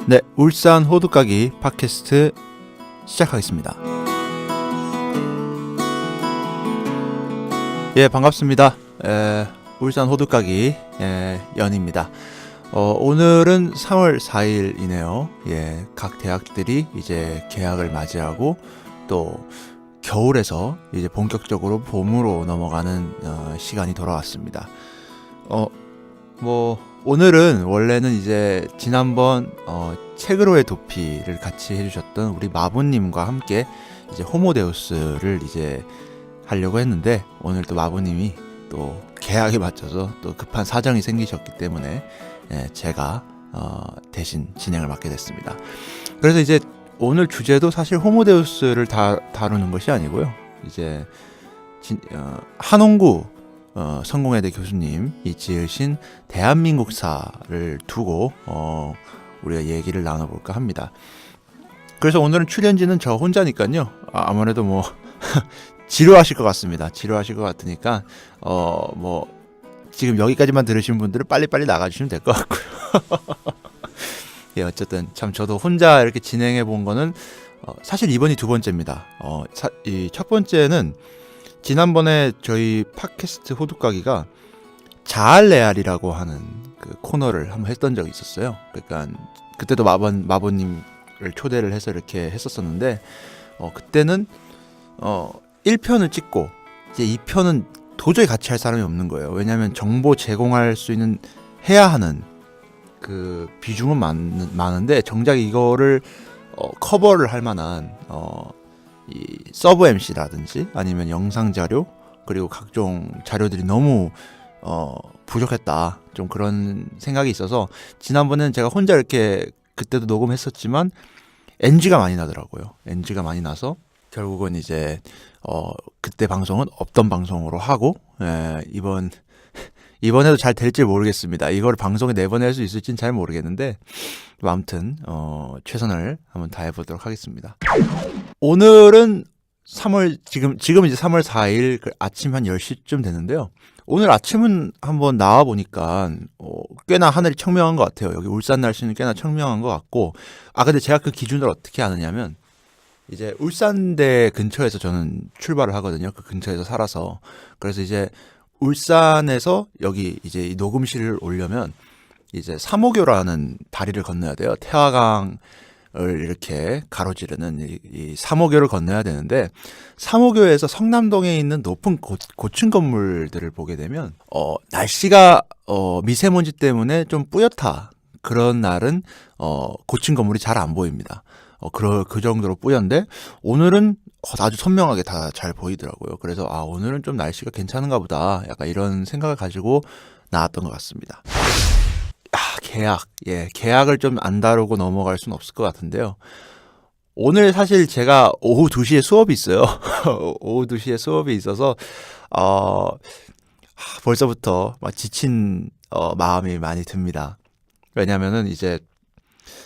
네, 울산 호두까기 팟캐스트 시작하겠습니다. 예, 반갑습니다. 울산 호두까기 연입니다. 오늘은 3월 4일이네요. 예, 각 대학들이 이제 개학을 맞이하고 또 겨울에서 이제 본격적으로 봄으로 넘어가는 시간이 돌아왔습니다. 오늘은 원래는 이제 지난번 책으로의 도피를 같이 해주셨던 우리 마부님과 함께 이제 호모데우스를 이제 하려고 했는데, 오늘 또 마부님이 또 계약에 맞춰서 또 급한 사정이 생기셨기 때문에 제가 대신 진행을 맡게 됐습니다. 그래서 이제 오늘 주제도 사실 호모데우스를 다루는 것이 아니고요. 이제 한홍구 성공회대 교수님이 지으신 대한민국사를 두고 우리가 얘기를 나눠볼까 합니다. 그래서 오늘은 출연진은 저 혼자니까요. 아무래도 뭐 지루하실 것 같습니다. 지루하실 것 같으니까 지금 여기까지만 들으신 분들은 빨리빨리 나가주시면 될 것 같고요. 예, 어쨌든 참 저도 혼자 이렇게 진행해 본 거는 사실 이번이 두 번째입니다. 이 첫 번째는 지난번에 저희 팟캐스트 호두까기가 자알레알이라고 하는 그 코너를 한번 했던 적이 있었어요. 그러니까 그때도 마보님을 초대를 해서 이렇게 했었었는데, 그때는 1편을 찍고 이제 2편은 도저히 같이 할 사람이 없는 거예요. 왜냐하면 정보 제공할 수 있는 해야 하는 그 비중은 많은데 정작 이거를 커버를 할 만한 이 서브 MC라든지 아니면 영상 자료 그리고 각종 자료들이 너무 부족했다, 좀 그런 생각이 있어서 지난번에는 제가 혼자 이렇게 그때도 녹음했었지만 NG가 많이 나더라고요. NG가 많이 나서 결국은 이제 그때 방송은 없던 방송으로 하고, 이번에도 잘 될지 모르겠습니다. 이걸 방송에 내보낼 수 있을지는 잘 모르겠는데, 아무튼 최선을 한번 다해보도록 하겠습니다. 오늘은 지금 이제 3월 4일 아침 한 10시쯤 됐는데요. 오늘 아침은 한번 나와 보니까 꽤나 하늘이 청명한 것 같아요. 여기 울산 날씨는 꽤나 청명한 것 같고, 근데 제가 그 기준을 어떻게 아느냐면, 이제 울산대 근처에서 저는 출발을 하거든요. 그 근처에서 살아서. 그래서 이제 울산에서 여기 이제 이 녹음실을 오려면 이제 삼호교라는 다리를 건너야 돼요. 태화강을 이렇게 가로지르는 이 삼호교를 건너야 되는데, 삼호교에서 성남동에 있는 높은 고층 건물들을 보게 되면 날씨가 미세먼지 때문에 좀 뿌옇다, 그런 날은 고층 건물이 잘 안 보입니다. 그 정도로 뿌연데, 오늘은 아주 선명하게 다 잘 보이더라고요. 그래서 오늘은 좀 날씨가 괜찮은가 보다, 약간 이런 생각을 가지고 나왔던 것 같습니다. 계약을 좀 안 다루고 넘어갈 수는 없을 것 같은데요. 오늘 사실 제가 오후 2시에 수업이 있어요. 오후 2시에 수업이 있어서 벌써부터 막 지친 마음이 많이 듭니다. 왜냐면은 이제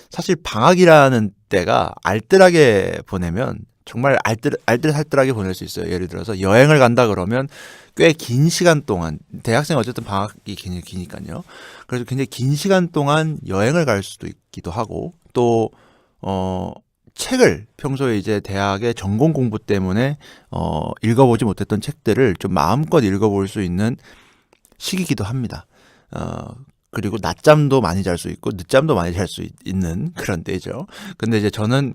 사실 방학이라는 때가 알뜰하게 보내면 정말 알뜰살뜰하게 보낼 수 있어요. 예를 들어서 여행을 간다 그러면 꽤 긴 시간 동안, 대학생 어쨌든 방학이 굉장히 기니까요. 그래서 굉장히 긴 시간 동안 여행을 갈 수도 있기도 하고, 또 책을 평소에 이제 대학의 전공 공부 때문에 읽어보지 못했던 책들을 좀 마음껏 읽어볼 수 있는 시기이기도 합니다. 그리고 낮잠도 많이 잘 수 있고 늦잠도 많이 잘 수 있는 그런 때죠. 근데 이제 저는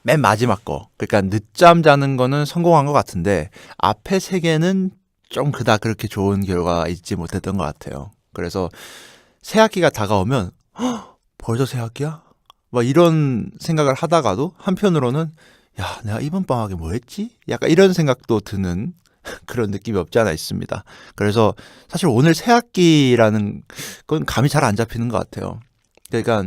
맨 마지막 거, 그러니까 늦잠 자는 거는 성공한 것 같은데 앞에 세 개는 좀 그렇게 좋은 결과가 있지 못했던 것 같아요. 그래서 새 학기가 다가오면 벌써 새 학기야? 막 이런 생각을 하다가도 한편으로는 내가 이번 방학에 뭐 했지? 약간 이런 생각도 드는 그런 느낌이 없지 않아 있습니다. 그래서 사실 오늘 새 학기라는 건 감이 잘 안 잡히는 것 같아요. 그러니까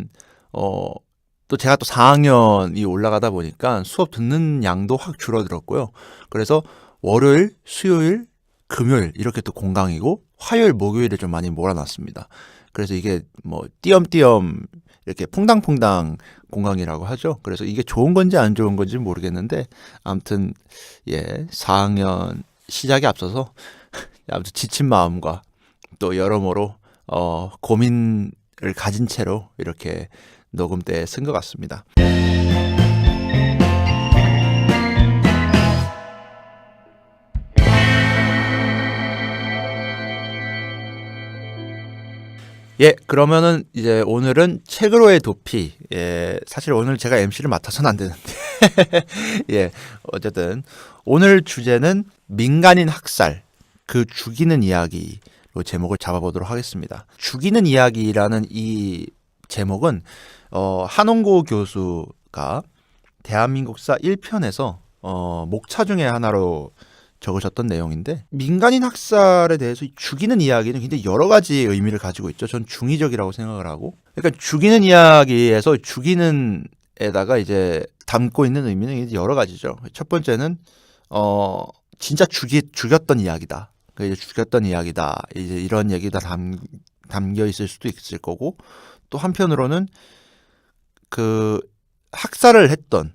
또 제가 또 4학년이 올라가다 보니까 수업 듣는 양도 확 줄어들었고요. 그래서 월요일, 수요일, 금요일 이렇게 또 공강이고, 화요일, 목요일에 좀 많이 몰아놨습니다. 그래서 이게 띄엄띄엄 이렇게 퐁당퐁당 공강이라고 하죠. 그래서 이게 좋은 건지 안 좋은 건지 모르겠는데, 아무튼 4학년 시작에 앞서서 아무튼 지친 마음과 또 여러모로 고민을 가진 채로 이렇게 녹음대에 쓴 것 같습니다. 예, 그러면은 이제 오늘은 책으로의 도피. 예, 사실 오늘 제가 MC를 맡아서는 안 되는데. 예, 어쨌든 오늘 주제는 민간인 학살, 그 죽이는 이야기로 제목을 잡아보도록 하겠습니다. 죽이는 이야기라는 이 제목은 한홍구 교수가 대한민국사 1편에서 목차 중에 하나로 적으셨던 내용인데, 민간인 학살에 대해서 죽이는 이야기는 굉장히 여러 가지 의미를 가지고 있죠. 전 중의적이라고 생각을 하고, 그러니까 죽이는 이야기에서 죽이는에다가 이제 담고 있는 의미는 여러 가지죠. 첫 번째는 진짜 죽였던 이야기다. 이제 죽였던 이야기다. 이제 이런 얘기가 담겨 있을 수도 있을 거고, 또 한편으로는 그 학살을 했던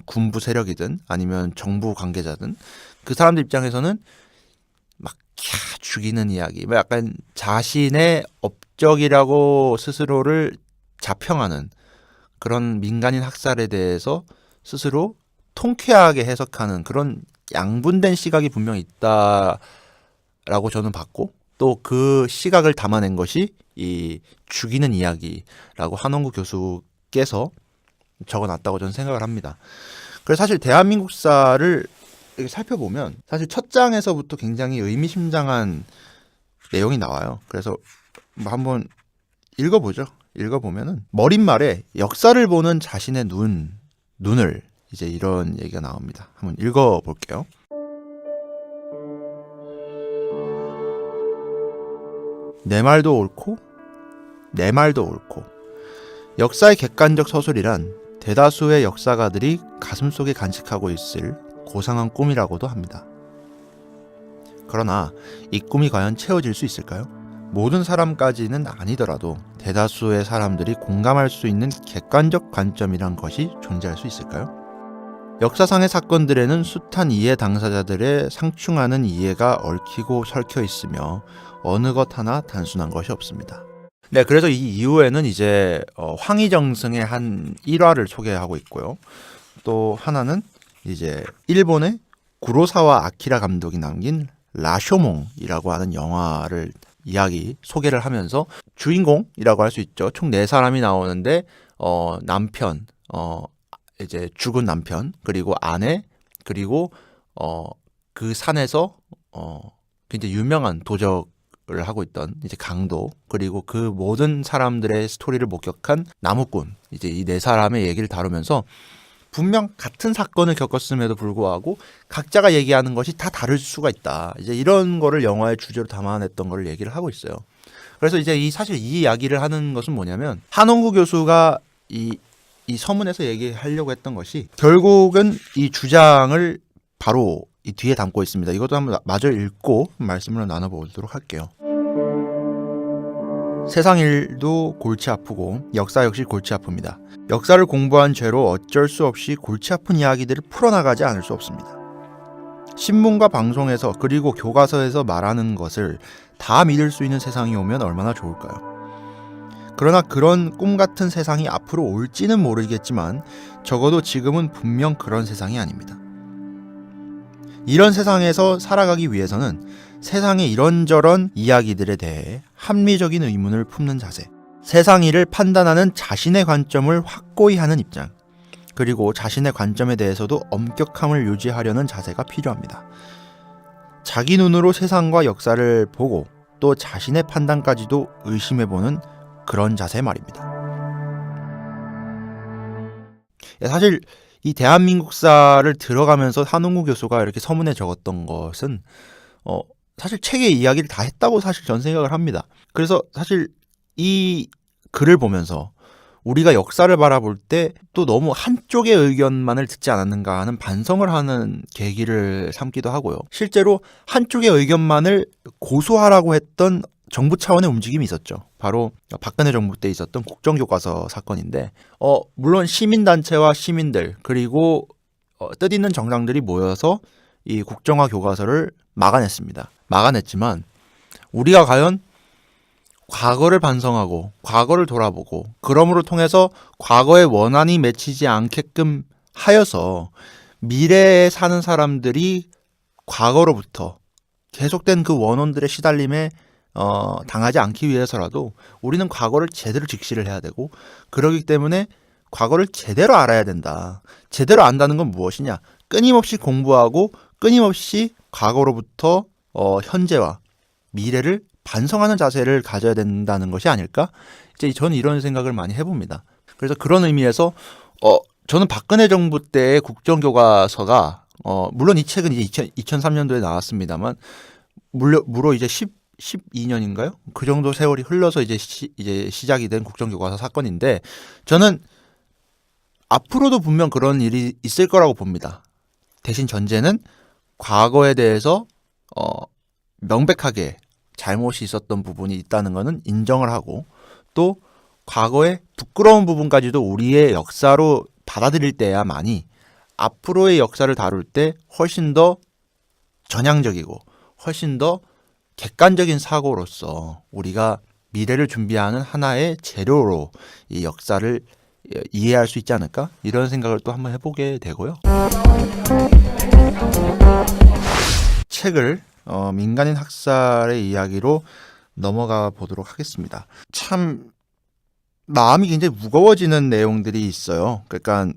군부 세력이든 아니면 정부 관계자든 그 사람들 입장에서는 막 죽이는 이야기, 약간 자신의 업적이라고 스스로를 자평하는 그런 민간인 학살에 대해서 스스로 통쾌하게 해석하는 그런 양분된 시각이 분명히 있다라고 저는 봤고, 또 그 시각을 담아낸 것이 이 죽이는 이야기라고 한홍구 교수께서 적어놨다고 저는 생각을 합니다. 그래서 사실 대한민국사를 이렇게 살펴보면 사실 첫 장에서부터 굉장히 의미심장한 내용이 나와요. 그래서 한번 읽어보죠. 읽어보면은 머릿말에 역사를 보는 자신의 눈을 이제 이런 얘기가 나옵니다. 한번 읽어볼게요. 내 말도 옳고 내 말도 옳고, 역사의 객관적 서술이란 대다수의 역사가들이 가슴속에 간직하고 있을 고상한 꿈이라고도 합니다. 그러나 이 꿈이 과연 채워질 수 있을까요? 모든 사람까지는 아니더라도 대다수의 사람들이 공감할 수 있는 객관적 관점이란 것이 존재할 수 있을까요? 역사상의 사건들에는 숱한 이해 당사자들의 상충하는 이해가 얽히고 설켜 있으며 어느 것 하나 단순한 것이 없습니다. 네, 그래서 이 이후에는 이제 황희정승의 한 일화를 소개하고 있고요. 또 하나는 이제 일본의 구로사와 아키라 감독이 남긴 라쇼몽이라고 하는 영화를 소개를 하면서 주인공이라고 할 수 있죠. 총 4사람이 나오는데 남편, 이제 죽은 남편, 그리고 아내, 그리고 그 산에서 굉장히 유명한 도적을 하고 있던 이제 강도, 그리고 그 모든 사람들의 스토리를 목격한 나무꾼, 이제 이 4사람의 얘기를 다루면서 분명 같은 사건을 겪었음에도 불구하고 각자가 얘기하는 것이 다 다를 수가 있다. 이제 이런 거를 영화의 주제로 담아냈던 거를 얘기를 하고 있어요. 그래서 이제 사실 이 이야기를 하는 것은 뭐냐면, 한홍구 교수가 이 서문에서 얘기하려고 했던 것이 결국은 이 주장을 바로 이 뒤에 담고 있습니다. 이것도 한번 마저 읽고 말씀을 나눠보도록 할게요. 세상 일도 골치 아프고 역사 역시 골치 아픕니다. 역사를 공부한 죄로 어쩔 수 없이 골치 아픈 이야기들을 풀어나가지 않을 수 없습니다. 신문과 방송에서 그리고 교과서에서 말하는 것을 다 믿을 수 있는 세상이 오면 얼마나 좋을까요? 그러나 그런 꿈 같은 세상이 앞으로 올지는 모르겠지만 적어도 지금은 분명 그런 세상이 아닙니다. 이런 세상에서 살아가기 위해서는 세상의 이런저런 이야기들에 대해 합리적인 의문을 품는 자세, 세상 일을 판단하는 자신의 관점을 확고히 하는 입장, 그리고 자신의 관점에 대해서도 엄격함을 유지하려는 자세가 필요합니다. 자기 눈으로 세상과 역사를 보고 또 자신의 판단까지도 의심해보는 그런 자세 말입니다. 사실 이 대한민국사를 들어가면서 한홍구 교수가 이렇게 서문에 적었던 것은 사실 책의 이야기를 다 했다고 사실 전 생각을 합니다. 그래서 사실 이 글을 보면서 우리가 역사를 바라볼 때 또 너무 한쪽의 의견만을 듣지 않았는가 하는 반성을 하는 계기를 삼기도 하고요. 실제로 한쪽의 의견만을 고수하라고 했던 정부 차원의 움직임이 있었죠. 바로 박근혜 정부 때 있었던 국정교과서 사건인데, 물론 시민단체와 시민들 그리고 뜻있는 정당들이 모여서 이 국정화 교과서를 막아냈습니다. 막아냈지만 우리가 과연 과거를 반성하고 과거를 돌아보고 그러므로 통해서 과거의 원한이 맺히지 않게끔 하여서 미래에 사는 사람들이 과거로부터 계속된 그 원혼들의 시달림에 당하지 않기 위해서라도 우리는 과거를 제대로 직시를 해야 되고, 그러기 때문에 과거를 제대로 알아야 된다. 제대로 안다는 건 무엇이냐? 끊임없이 공부하고 끊임없이 과거로부터 현재와 미래를 반성하는 자세를 가져야 된다는 것이 아닐까? 이제 저는 이런 생각을 많이 해봅니다. 그래서 그런 의미에서 저는 박근혜 정부 때의 국정교과서가 물론 이 책은 이제 2003년도에 나왔습니다만 무려 이제 12년인가요? 그 정도 세월이 흘러서 이제 시작이 된 국정교과서 사건인데, 저는 앞으로도 분명 그런 일이 있을 거라고 봅니다. 대신 전제는 과거에 대해서 명백하게 잘못이 있었던 부분이 있다는 것은 인정을 하고, 또 과거의 부끄러운 부분까지도 우리의 역사로 받아들일 때야만이 앞으로의 역사를 다룰 때 훨씬 더 전향적이고 훨씬 더 객관적인 사고로서 우리가 미래를 준비하는 하나의 재료로 이 역사를 이해할 수 있지 않을까? 이런 생각을 또 한번 해보게 되고요. 책을 민간인 학살의 이야기로 넘어가 보도록 하겠습니다. 참 마음이 굉장히 무거워지는 내용들이 있어요. 그러니까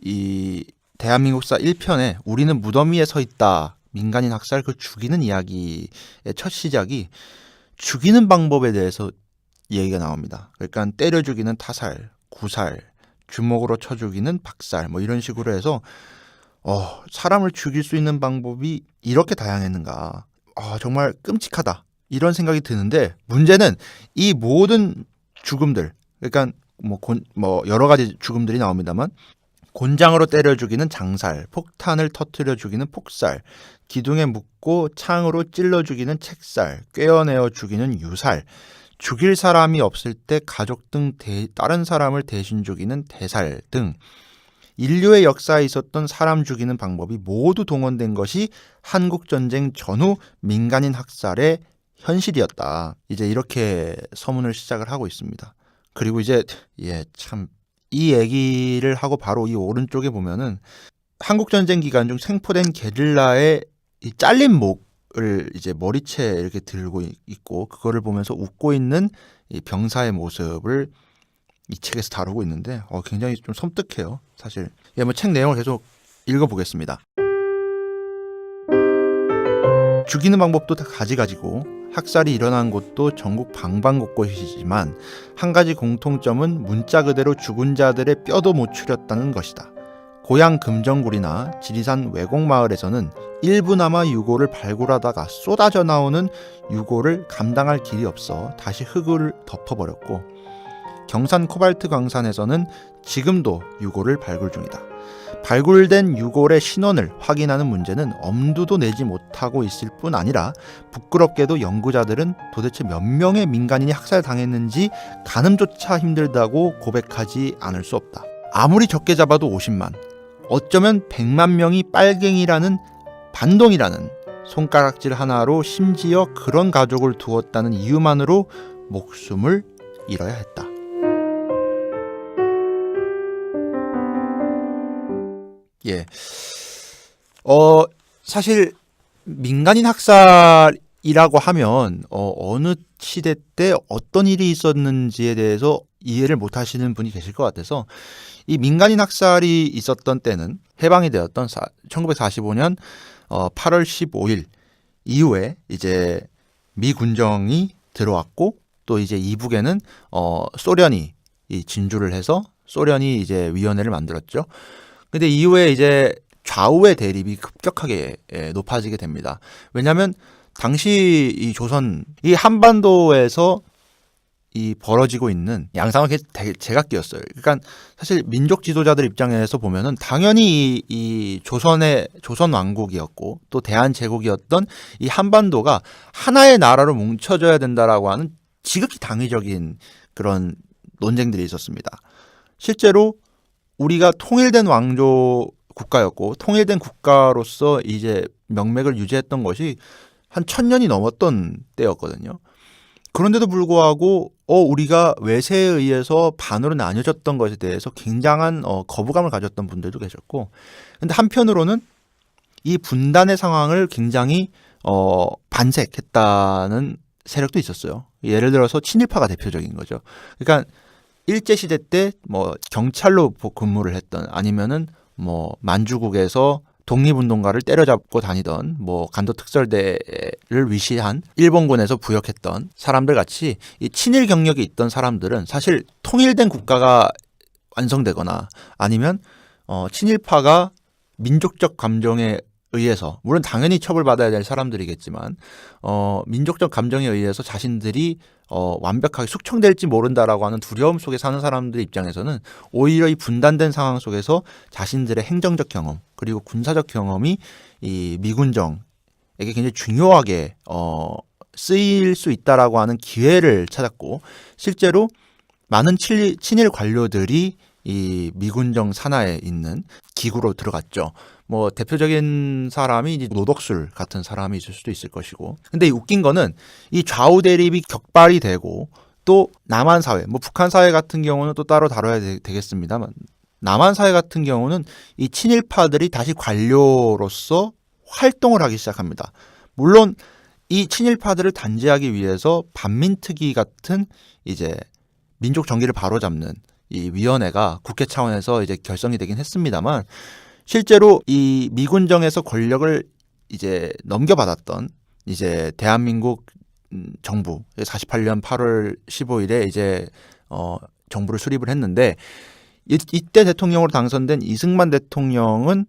이 대한민국사 1편에 우리는 무덤 위에 서 있다, 민간인 학살, 그 죽이는 이야기의 첫 시작이 죽이는 방법에 대해서 얘기가 나옵니다. 그러니까 때려 죽이는 타살, 구살, 주먹으로 쳐 죽이는 박살, 뭐 이런 식으로 해서 사람을 죽일 수 있는 방법이 이렇게 다양했는가. 정말 끔찍하다. 이런 생각이 드는데, 문제는 이 모든 죽음들, 그러니까 뭐 여러 가지 죽음들이 나옵니다만, 곤장으로 때려 죽이는 장살, 폭탄을 터뜨려 죽이는 폭살, 기둥에 묶고 창으로 찔러 죽이는 책살, 꿰어내어 죽이는 유살, 죽일 사람이 없을 때 가족 등 다른 사람을 대신 죽이는 대살 등 인류의 역사에 있었던 사람 죽이는 방법이 모두 동원된 것이 한국전쟁 전후 민간인 학살의 현실이었다. 이제 이렇게 서문을 시작을 하고 있습니다. 그리고 이제 참 이 얘기를 하고 바로 이 오른쪽에 보면은 한국전쟁 기간 중 생포된 게릴라의 이 잘린 목을 이제 머리채 이렇게 들고 있고, 그거를 보면서 웃고 있는 이 병사의 모습을 이 책에서 다루고 있는데 굉장히 좀 섬뜩해요, 사실. 뭐 책 내용을 계속 읽어보겠습니다. 죽이는 방법도 다 가지가지고 학살이 일어난 곳도 전국 방방곳곳이지만 한 가지 공통점은 문자 그대로 죽은 자들의 뼈도 못 추렸다는 것이다. 고향 금정굴이나 지리산 외곡마을에서는 일부나마 유골을 발굴하다가 쏟아져 나오는 유골을 감당할 길이 없어 다시 흙을 덮어버렸고, 경산 코발트 광산에서는 지금도 유골을 발굴 중이다. 발굴된 유골의 신원을 확인하는 문제는 엄두도 내지 못하고 있을 뿐 아니라 부끄럽게도 연구자들은 도대체 몇 명의 민간인이 학살당했는지 가늠조차 힘들다고 고백하지 않을 수 없다. 아무리 적게 잡아도 50만, 어쩌면 100만 명이 빨갱이라는 반동이라는 손가락질 하나로 심지어 그런 가족을 두었다는 이유만으로 목숨을 잃어야 했다. 사실 민간인 학살이라고 하면 어느 시대 때 어떤 일이 있었는지에 대해서 이해를 못 하시는 분이 계실 것 같아서, 이 민간인 학살이 있었던 때는 해방이 되었던 1945년 8월 15일 이후에 이제 미 군정이 들어왔고, 또 이제 이북에는 소련이 진주를 해서 소련이 이제 위원회를 만들었죠. 근데 이후에 이제 좌우의 대립이 급격하게 높아지게 됩니다. 왜냐하면 당시 이 조선, 이 한반도에서 이 벌어지고 있는 양상은 되게 제각기였어요. 그러니까 사실 민족 지도자들 입장에서 보면은 당연히 이 조선 왕국이었고 또 대한제국이었던 이 한반도가 하나의 나라로 뭉쳐져야 된다라고 하는 지극히 당위적인 그런 논쟁들이 있었습니다. 실제로 우리가 통일된 왕조 국가였고, 통일된 국가로서 이제 명맥을 유지했던 것이 한 1000년이 넘었던 때였거든요. 그런데도 불구하고 우리가 외세에 의해서 반으로 나뉘어졌던 것에 대해서 굉장한 거부감을 가졌던 분들도 계셨고, 근데 한편으로는 이 분단의 상황을 굉장히 반색했다는 세력도 있었어요. 예를 들어서 친일파가 대표적인 거죠. 그러니까 일제 시대 때 뭐 경찰로 근무를 했던, 아니면은 뭐 만주국에서 독립운동가를 때려잡고 다니던, 뭐 간도 특설대를 위시한 일본군에서 부역했던 사람들 같이 이 친일 경력이 있던 사람들은 사실 통일된 국가가 완성되거나 아니면 친일파가 민족적 감정에 의해서, 물론 당연히 처벌받아야 될 사람들이겠지만 민족적 감정에 의해서 자신들이 완벽하게 숙청될지 모른다라고 하는 두려움 속에 사는 사람들 입장에서는 오히려 이 분단된 상황 속에서 자신들의 행정적 경험 그리고 군사적 경험이 이 미군정에게 굉장히 중요하게 쓰일 수 있다라고 하는 기회를 찾았고, 실제로 많은 친일 관료들이 이 미군정 산하에 있는 기구로 들어갔죠. 뭐 대표적인 사람이 이제 노덕술 같은 사람이 있을 수도 있을 것이고, 근데 웃긴 거는 이 좌우 대립이 격발이 되고, 또 남한 사회, 뭐 북한 사회 같은 경우는 또 따로 다뤄야 되겠습니다만, 남한 사회 같은 경우는 이 친일파들이 다시 관료로서 활동을 하기 시작합니다. 물론 이 친일파들을 단죄하기 위해서 반민특위 같은 이제 민족 정기를 바로잡는 이 위원회가 국회 차원에서 이제 결성이 되긴 했습니다만, 실제로 이 미군정에서 권력을 이제 넘겨받았던 이제 대한민국 정부 48년 8월 15일에 이제 정부를 수립을 했는데, 이때 대통령으로 당선된 이승만 대통령은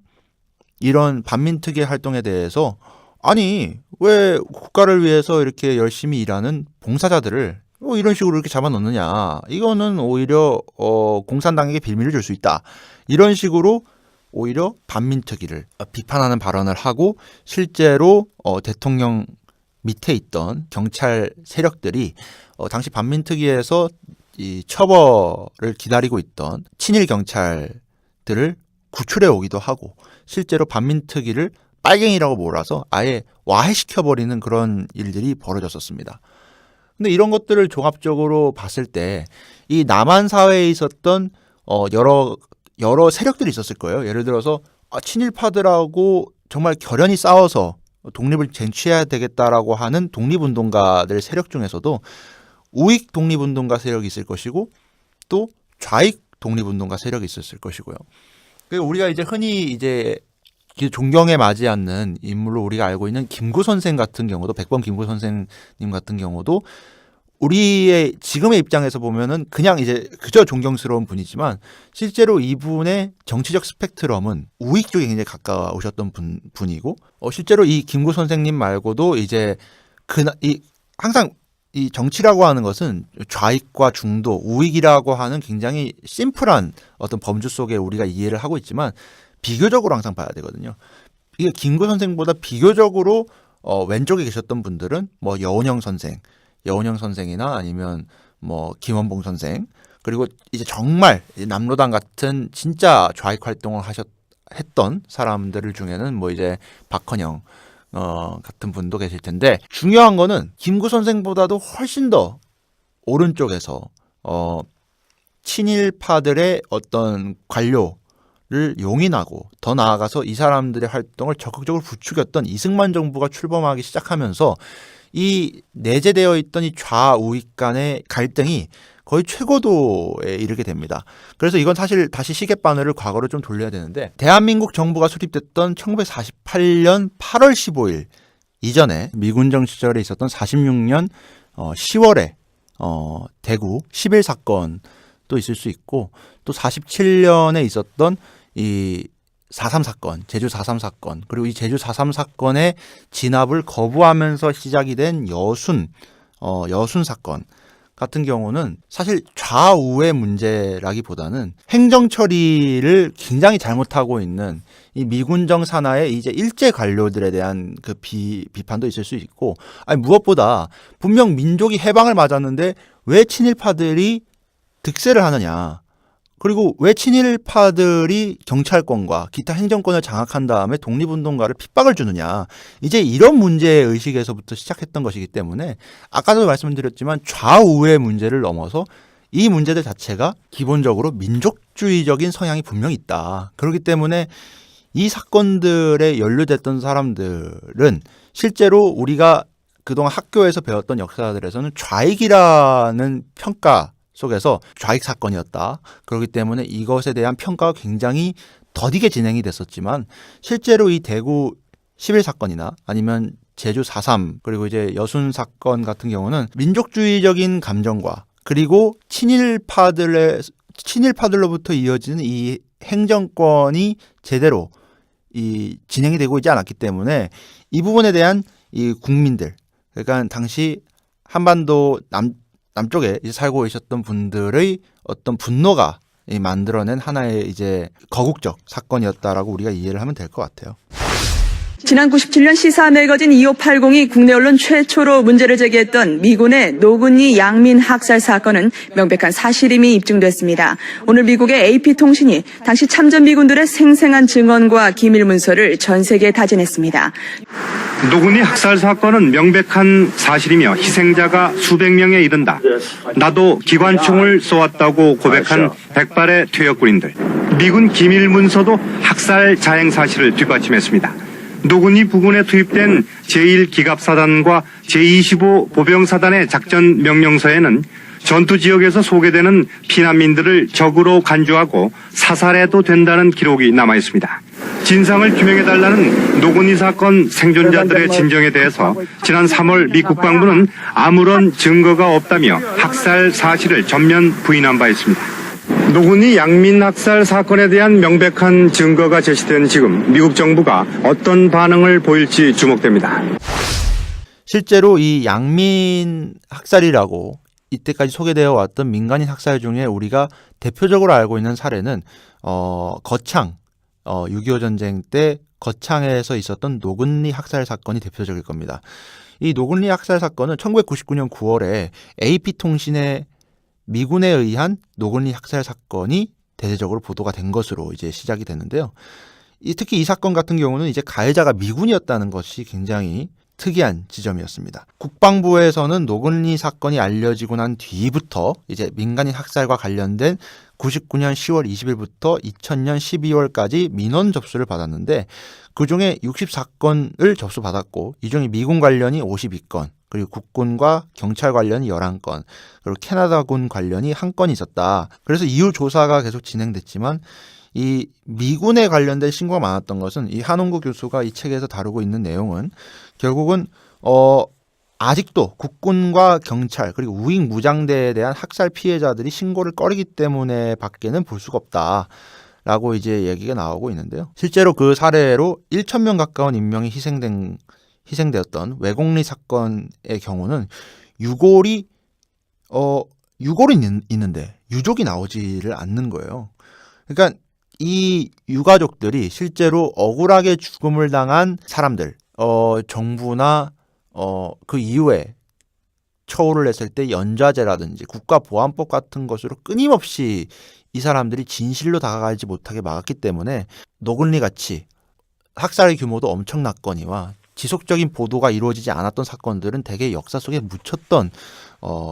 이런 반민특위 활동에 대해서, 아니 왜 국가를 위해서 이렇게 열심히 일하는 봉사자들을 이런 식으로 이렇게 잡아넣느냐, 이거는 오히려 공산당에게 빌미를 줄 수 있다, 이런 식으로 오히려 반민특위를 비판하는 발언을 하고, 실제로 대통령 밑에 있던 경찰 세력들이 당시 반민특위에서 이 처벌을 기다리고 있던 친일 경찰들을 구출해 오기도 하고, 실제로 반민특위를 빨갱이라고 몰아서 아예 와해시켜버리는 그런 일들이 벌어졌었습니다. 근데 이런 것들을 종합적으로 봤을 때 이 남한 사회에 있었던 여러 세력들이 있었을 거예요. 예를 들어서 친일파들하고 정말 결연히 싸워서 독립을 쟁취해야 되겠다라고 하는 독립운동가들 세력 중에서도 우익 독립운동가 세력이 있을 것이고, 또 좌익 독립운동가 세력이 있었을 것이고요. 우리가 이제 흔히 이제 존경에 맞지 않는 인물로 우리가 알고 있는 김구 선생 같은 경우도, 백범 김구 선생님 같은 경우도 우리의 지금의 입장에서 보면은 그냥 이제 그저 존경스러운 분이지만, 실제로 이분의 정치적 스펙트럼은 우익 쪽에 굉장히 가까우셨던 분이고, 실제로 이 김구 선생님 말고도 이제 항상 이 정치라고 하는 것은 좌익과 중도, 우익이라고 하는 굉장히 심플한 어떤 범주 속에 우리가 이해를 하고 있지만, 비교적으로 항상 봐야 되거든요. 이게 김구 선생보다 비교적으로 왼쪽에 계셨던 분들은 뭐 여운형 선생이나 아니면 뭐 김원봉 선생, 그리고 이제 정말 남로당 같은 진짜 좌익 활동을 했던 사람들 중에는 뭐 이제 박헌영 같은 분도 계실 텐데, 중요한 거는 김구 선생보다도 훨씬 더 오른쪽에서 친일파들의 어떤 관료를 용인하고, 더 나아가서 이 사람들의 활동을 적극적으로 부추겼던 이승만 정부가 출범하기 시작하면서 이 내재되어 있던 이 좌우익 간의 갈등이 거의 최고도에 이르게 됩니다. 그래서 이건 사실 다시 시계바늘을 과거로 좀 돌려야 되는데, 대한민국 정부가 수립됐던 1948년 8월 15일 이전에 미군정 시절에 있었던 46년 10월에 대구 11 사건도 있을 수 있고, 또 47년에 있었던 이 4.3 사건, 제주 4.3 사건, 그리고 이 제주 4.3 사건의 진압을 거부하면서 시작이 된 여순 사건 같은 경우는 사실 좌우의 문제라기보다는 행정 처리를 굉장히 잘못하고 있는 이 미군정 산하의 이제 일제 관료들에 대한 그 비판도 있을 수 있고, 아니 무엇보다 분명 민족이 해방을 맞았는데 왜 친일파들이 득세를 하느냐, 그리고 왜 친일파들이 경찰권과 기타 행정권을 장악한 다음에 독립운동가를 핍박을 주느냐. 이제 이런 문제의식에서부터 시작했던 것이기 때문에 아까도 말씀드렸지만 좌우의 문제를 넘어서 이 문제들 자체가 기본적으로 민족주의적인 성향이 분명히 있다. 그렇기 때문에 이 사건들에 연루됐던 사람들은 실제로 우리가 그동안 학교에서 배웠던 역사들에서는 좌익이라는 평가 속에서 좌익 사건이었다. 그렇기 때문에 이것에 대한 평가가 굉장히 더디게 진행이 됐었지만 실제로 이 대구 11 사건이나 아니면 제주 4.3 그리고 이제 여순 사건 같은 경우는 민족주의적인 감정과 그리고 친일파들로부터 이어지는 이 행정권이 제대로 이 진행이 되고 있지 않았기 때문에 이 부분에 대한 이 국민들, 그러니까 당시 한반도 남쪽에 이제 살고 계셨던 분들의 어떤 분노가 만들어낸 하나의 이제 거국적 사건이었다라고 우리가 이해를 하면 될 것 같아요. 지난 97년 시사 매거진 2580이 국내 언론 최초로 문제를 제기했던 미군의 노근리 양민 학살 사건은 명백한 사실임이 입증됐습니다. 오늘 미국의 AP통신이 당시 참전 미군들의 생생한 증언과 기밀 문서를 전 세계에 다진했습니다. 노근리 학살 사건은 명백한 사실이며 희생자가 수백 명에 이른다. 나도 기관총을 쏘았다고 고백한 백발의 퇴역군인들. 미군 기밀 문서도 학살 자행 사실을 뒷받침했습니다. 노근리 부근에 투입된 제1기갑사단과 제25 보병사단의 작전 명령서에는 전투 지역에서 소개되는 피난민들을 적으로 간주하고 사살해도 된다는 기록이 남아 있습니다. 진상을 규명해달라는 노근리 사건 생존자들의 진정에 대해서 지난 3월 미 국방부는 아무런 증거가 없다며 학살 사실을 전면 부인한 바 있습니다. 노근리 양민 학살 사건에 대한 명백한 증거가 제시된 지금 미국 정부가 어떤 반응을 보일지 주목됩니다. 실제로 이 양민 학살이라고 이때까지 소개되어 왔던 민간인 학살 중에 우리가 대표적으로 알고 있는 사례는 거창 6.25 전쟁 때 거창에서 있었던 노근리 학살 사건이 대표적일 겁니다. 이 노근리 학살 사건은 1999년 9월에 AP통신의 미군에 의한 노근리 학살 사건이 대대적으로 보도가 된 것으로 이제 시작이 됐는데요. 특히 이 사건 같은 경우는 이제 가해자가 미군이었다는 것이 굉장히 특이한 지점이었습니다. 국방부에서는 노근리 사건이 알려지고 난 뒤부터 이제 민간인 학살과 관련된 99년 10월 20일부터 2000년 12월까지 민원 접수를 받았는데 그중에 64건을 접수받았고 이 중에 미군 관련이 52건 그리고 국군과 경찰 관련이 11건 그리고 캐나다군 관련이 1건이 있었다. 그래서 이후 조사가 계속 진행됐지만 이 미군에 관련된 신고가 많았던 것은 이 한홍구 교수가 이 책에서 다루고 있는 내용은 결국은 아직도 국군과 경찰 그리고 우익 무장대에 대한 학살 피해자들이 신고를 꺼리기 때문에 밖에는 볼 수가 없다라고 이제 얘기가 나오고 있는데요. 실제로 그 사례로 1,000명 가까운 인명이 희생되었던 외곡리 사건의 경우는 유골이 있는데 유족이 나오지를 않는 거예요. 그러니까 이 유가족들이 실제로 억울하게 죽음을 당한 사람들, 정부나 그 이후에 처우를 했을 때 연좌제라든지 국가보안법 같은 것으로 끊임없이 이 사람들이 진실로 다가가지 못하게 막았기 때문에 노근리 같이 학살의 규모도 엄청났거니와 지속적인 보도가 이루어지지 않았던 사건들은 대개 역사 속에 묻혔던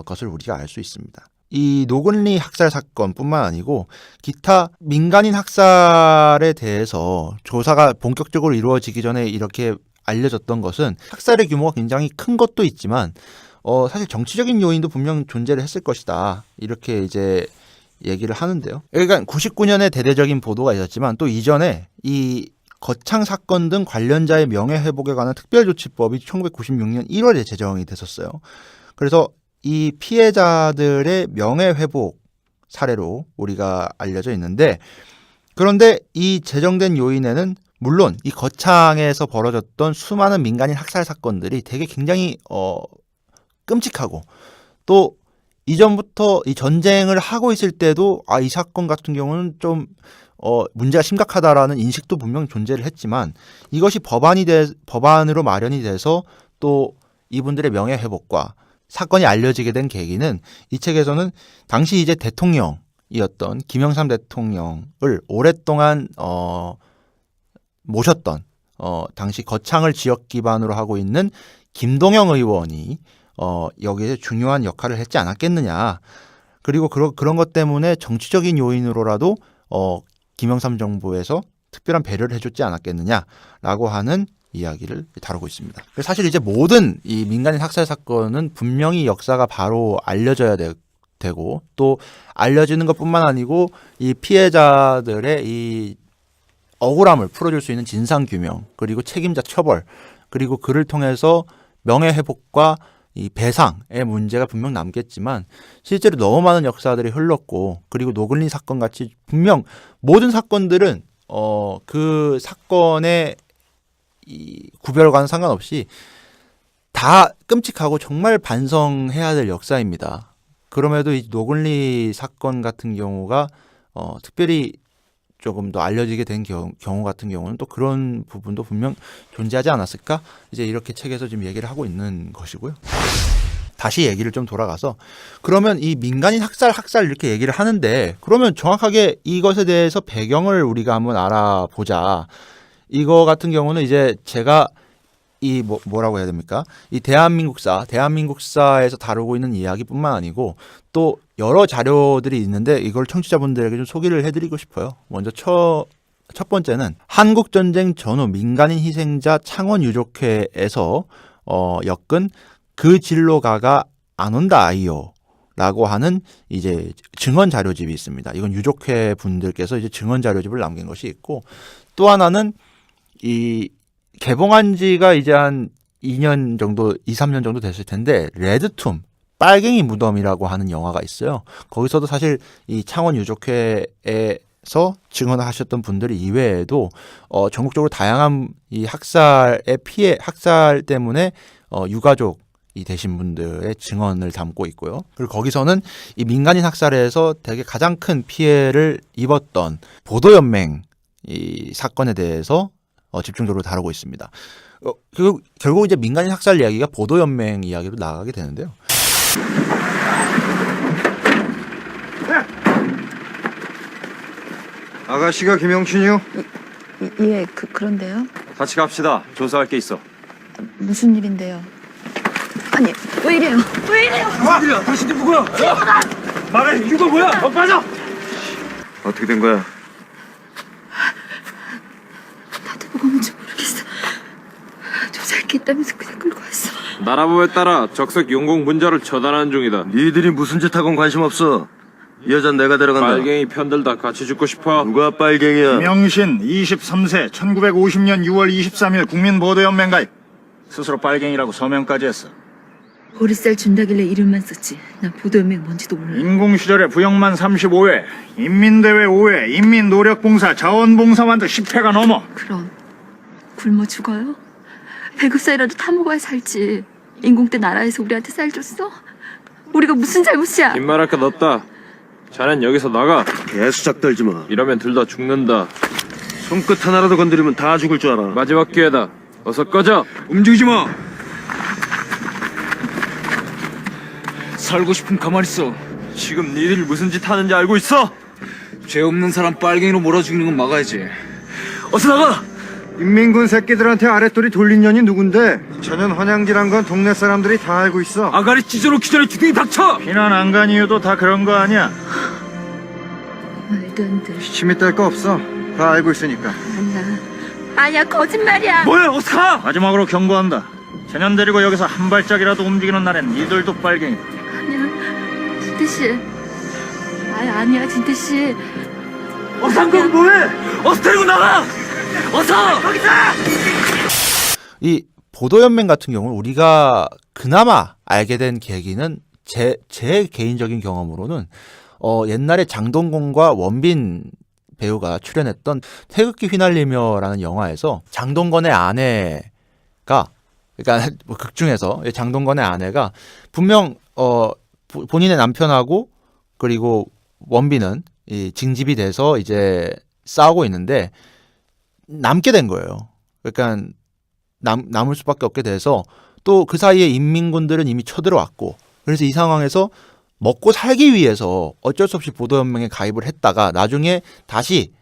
것을 우리가 알 수 있습니다. 이 노근리 학살 사건뿐만 아니고 기타 민간인 학살에 대해서 조사가 본격적으로 이루어지기 전에 이렇게 알려졌던 것은 학살의 규모가 굉장히 큰 것도 있지만 사실 정치적인 요인도 분명 존재를 했을 것이다. 이렇게 이제 얘기를 하는데요. 그러니까 99년에 대대적인 보도가 있었지만 또 이전에 이 거창 사건 등 관련자의 명예회복에 관한 특별조치법이 1996년 1월에 제정이 됐었어요. 그래서 이 피해자들의 명예회복 사례로 우리가 알려져 있는데 그런데 이 제정된 요인에는 물론 이 거창에서 벌어졌던 수많은 민간인 학살 사건들이 되게 굉장히 끔찍하고 또 이전부터 이 전쟁을 하고 있을 때도 이 사건 같은 경우는 좀 문제가 심각하다라는 인식도 분명 존재를 했지만 이것이 법안으로 마련이 돼서 또 이분들의 명예회복과 사건이 알려지게 된 계기는 이 책에서는 당시 이제 대통령 총리였던 김영삼 대통령을 오랫동안 모셨던 당시 거창을 지역 기반으로 하고 있는 김동영 의원이 여기에 중요한 역할을 했지 않았겠느냐. 그리고 그런 것 때문에 정치적인 요인으로라도 김영삼 정부에서 특별한 배려를 해줬지 않았겠느냐라고 하는 이야기를 다루고 있습니다. 사실 이제 모든 이 민간인 학살 사건은 분명히 역사가 바로 알려져야 되고 또 알려지는 것뿐만 아니고 이 피해자들의 이 억울함을 풀어줄 수 있는 진상 규명 그리고 책임자 처벌 그리고 그를 통해서 명예 회복과 이 배상의 문제가 분명 남겠지만 실제로 너무 많은 역사들이 흘렀고 그리고 노글린 사건 같이 분명 모든 사건들은 그 사건의 이 구별과는 상관없이 다 끔찍하고 정말 반성해야 될 역사입니다. 그럼에도 이 노글리 사건 같은 경우가 특별히 조금 더 알려지게 된 경우 같은 경우는 또 그런 부분도 분명 존재하지 않았을까? 이제 이렇게 책에서 지금 얘기를 하고 있는 것이고요. 다시 얘기를 좀 돌아가서 그러면 이 민간인 학살 이렇게 얘기를 하는데 그러면 정확하게 이것에 대해서 배경을 우리가 한번 알아보자. 이거 같은 경우는 이제 제가 이 뭐라고 해야 됩니까? 이 대한민국사에서 다루고 있는 이야기뿐만 아니고 또 여러 자료들이 있는데 이걸 청취자분들에게 좀 소개를 해드리고 싶어요. 먼저 첫 번째는 한국전쟁 전후 민간인 희생자 창원 유족회에서 엮은 그 진로 가가 안 온다 아이요. 라고 하는 이제 증언 자료집이 있습니다. 이건 유족회 분들께서 이제 증언 자료집을 남긴 것이 있고 또 하나는 이 개봉한 지가 이제 한 2년 정도, 2, 3년 정도 됐을 텐데 레드툼, 빨갱이 무덤이라고 하는 영화가 있어요. 거기서도 사실 이 창원 유족회에서 증언하셨던 분들 이외에도 전국적으로 다양한 이 학살 때문에 유가족이 되신 분들의 증언을 담고 있고요. 그리고 거기서는 이 민간인 학살에서 되게 가장 큰 피해를 입었던 보도연맹 이 사건에 대해서 집중적으로 다루고 있습니다. 결국 이제 민간인 학살 이야기가 보도연맹 이야기로 나가게 되는데요. 아가씨가 김영춘이요? 예, 그런데요. 같이 갑시다. 조사할 게 있어. 무슨 일인데요? 아니, 왜 이래요? 왜 이래요? 무슨 일이야? 당신들 누구야? 말해! 이거 뭐야? 빠져! 어떻게 된 거야? 나도 뭐가 뭔지 모르겠어. 조사할 게 있다면서 그냥 끌고 왔어. 나라법에 따라 적색 용공 분자를 처단하는 중이다. 니들이 무슨 짓 하건 관심 없어. 이 여잔 내가 데려간다. 빨갱이 편들다 같이 죽고 싶어. 누가 빨갱이야? 김영신 23세 1950년 6월 23일 국민보도연맹 가입. 스스로 빨갱이라고 서명까지 했어. 보리쌀 준다길래 이름만 썼지. 난 보도연맹 뭔지도 몰라. 인공시절에 부역만 35회, 인민대회 5회, 인민노력봉사, 자원봉사만도 10회가 넘어. 그럼 굶어 죽어요? 배급사이라도 타먹어야 살지. 인공 때 나라에서 우리한테 쌀 줬어? 우리가 무슨 잘못이야? 긴 말할 것 없다. 자넨 여기서 나가. 개수작 떨지 마. 이러면 둘 다 죽는다. 손끝 하나라도 건드리면 다 죽을 줄 알아. 마지막 기회다. 어서 꺼져. 움직이지 마. 살고 싶으면 가만히 있어. 지금 니들이 무슨 짓 하는지 알고 있어? 죄 없는 사람 빨갱이로 몰아 죽이는 건 막아야지. 어서 나가. 인민군 새끼들한테 아랫돌이 돌린 년이 누군데? 전현 헌양지란 건 동네 사람들이 다 알고 있어. 아가리 찢어놓기 전에 주둥이 닥쳐. 비난 안 간 이유도 다 그런 거 아니야. 말도 안 돼. 침이 뗄 거 없어. 다 알고 있으니까. 아니야, 거짓말이야. 뭐야? 어서 가. 마지막으로 경고한다. 쟤년 데리고 여기서 한 발짝이라도 움직이는 날엔 니들도 빨갱이. 아니야, 진태씨. 아니야, 진태씨. 어서 안 가고 뭐해? 어서 데리고 나가. 어서. 이 보도연맹 같은 경우는 우리가 그나마 알게 된 계기는 제 개인적인 경험으로는 옛날에 장동건과 원빈 배우가 출연했던 태극기 휘날리며라는 영화에서 장동건의 아내가 그러니까 뭐 극 중에서 장동건의 아내가 분명 본인의 남편하고 그리고 원빈은 이 징집이 돼서 이제 싸우고 있는데 남게 된 거예요. 그러니까 남을 수밖에 없게 돼서 또 그 사이에 인민군들은 이미 쳐들어왔고 그래서 이 상황에서 먹고 살기 위해서 어쩔 수 없이 보도연맹에 가입을 했다가 나중에 다시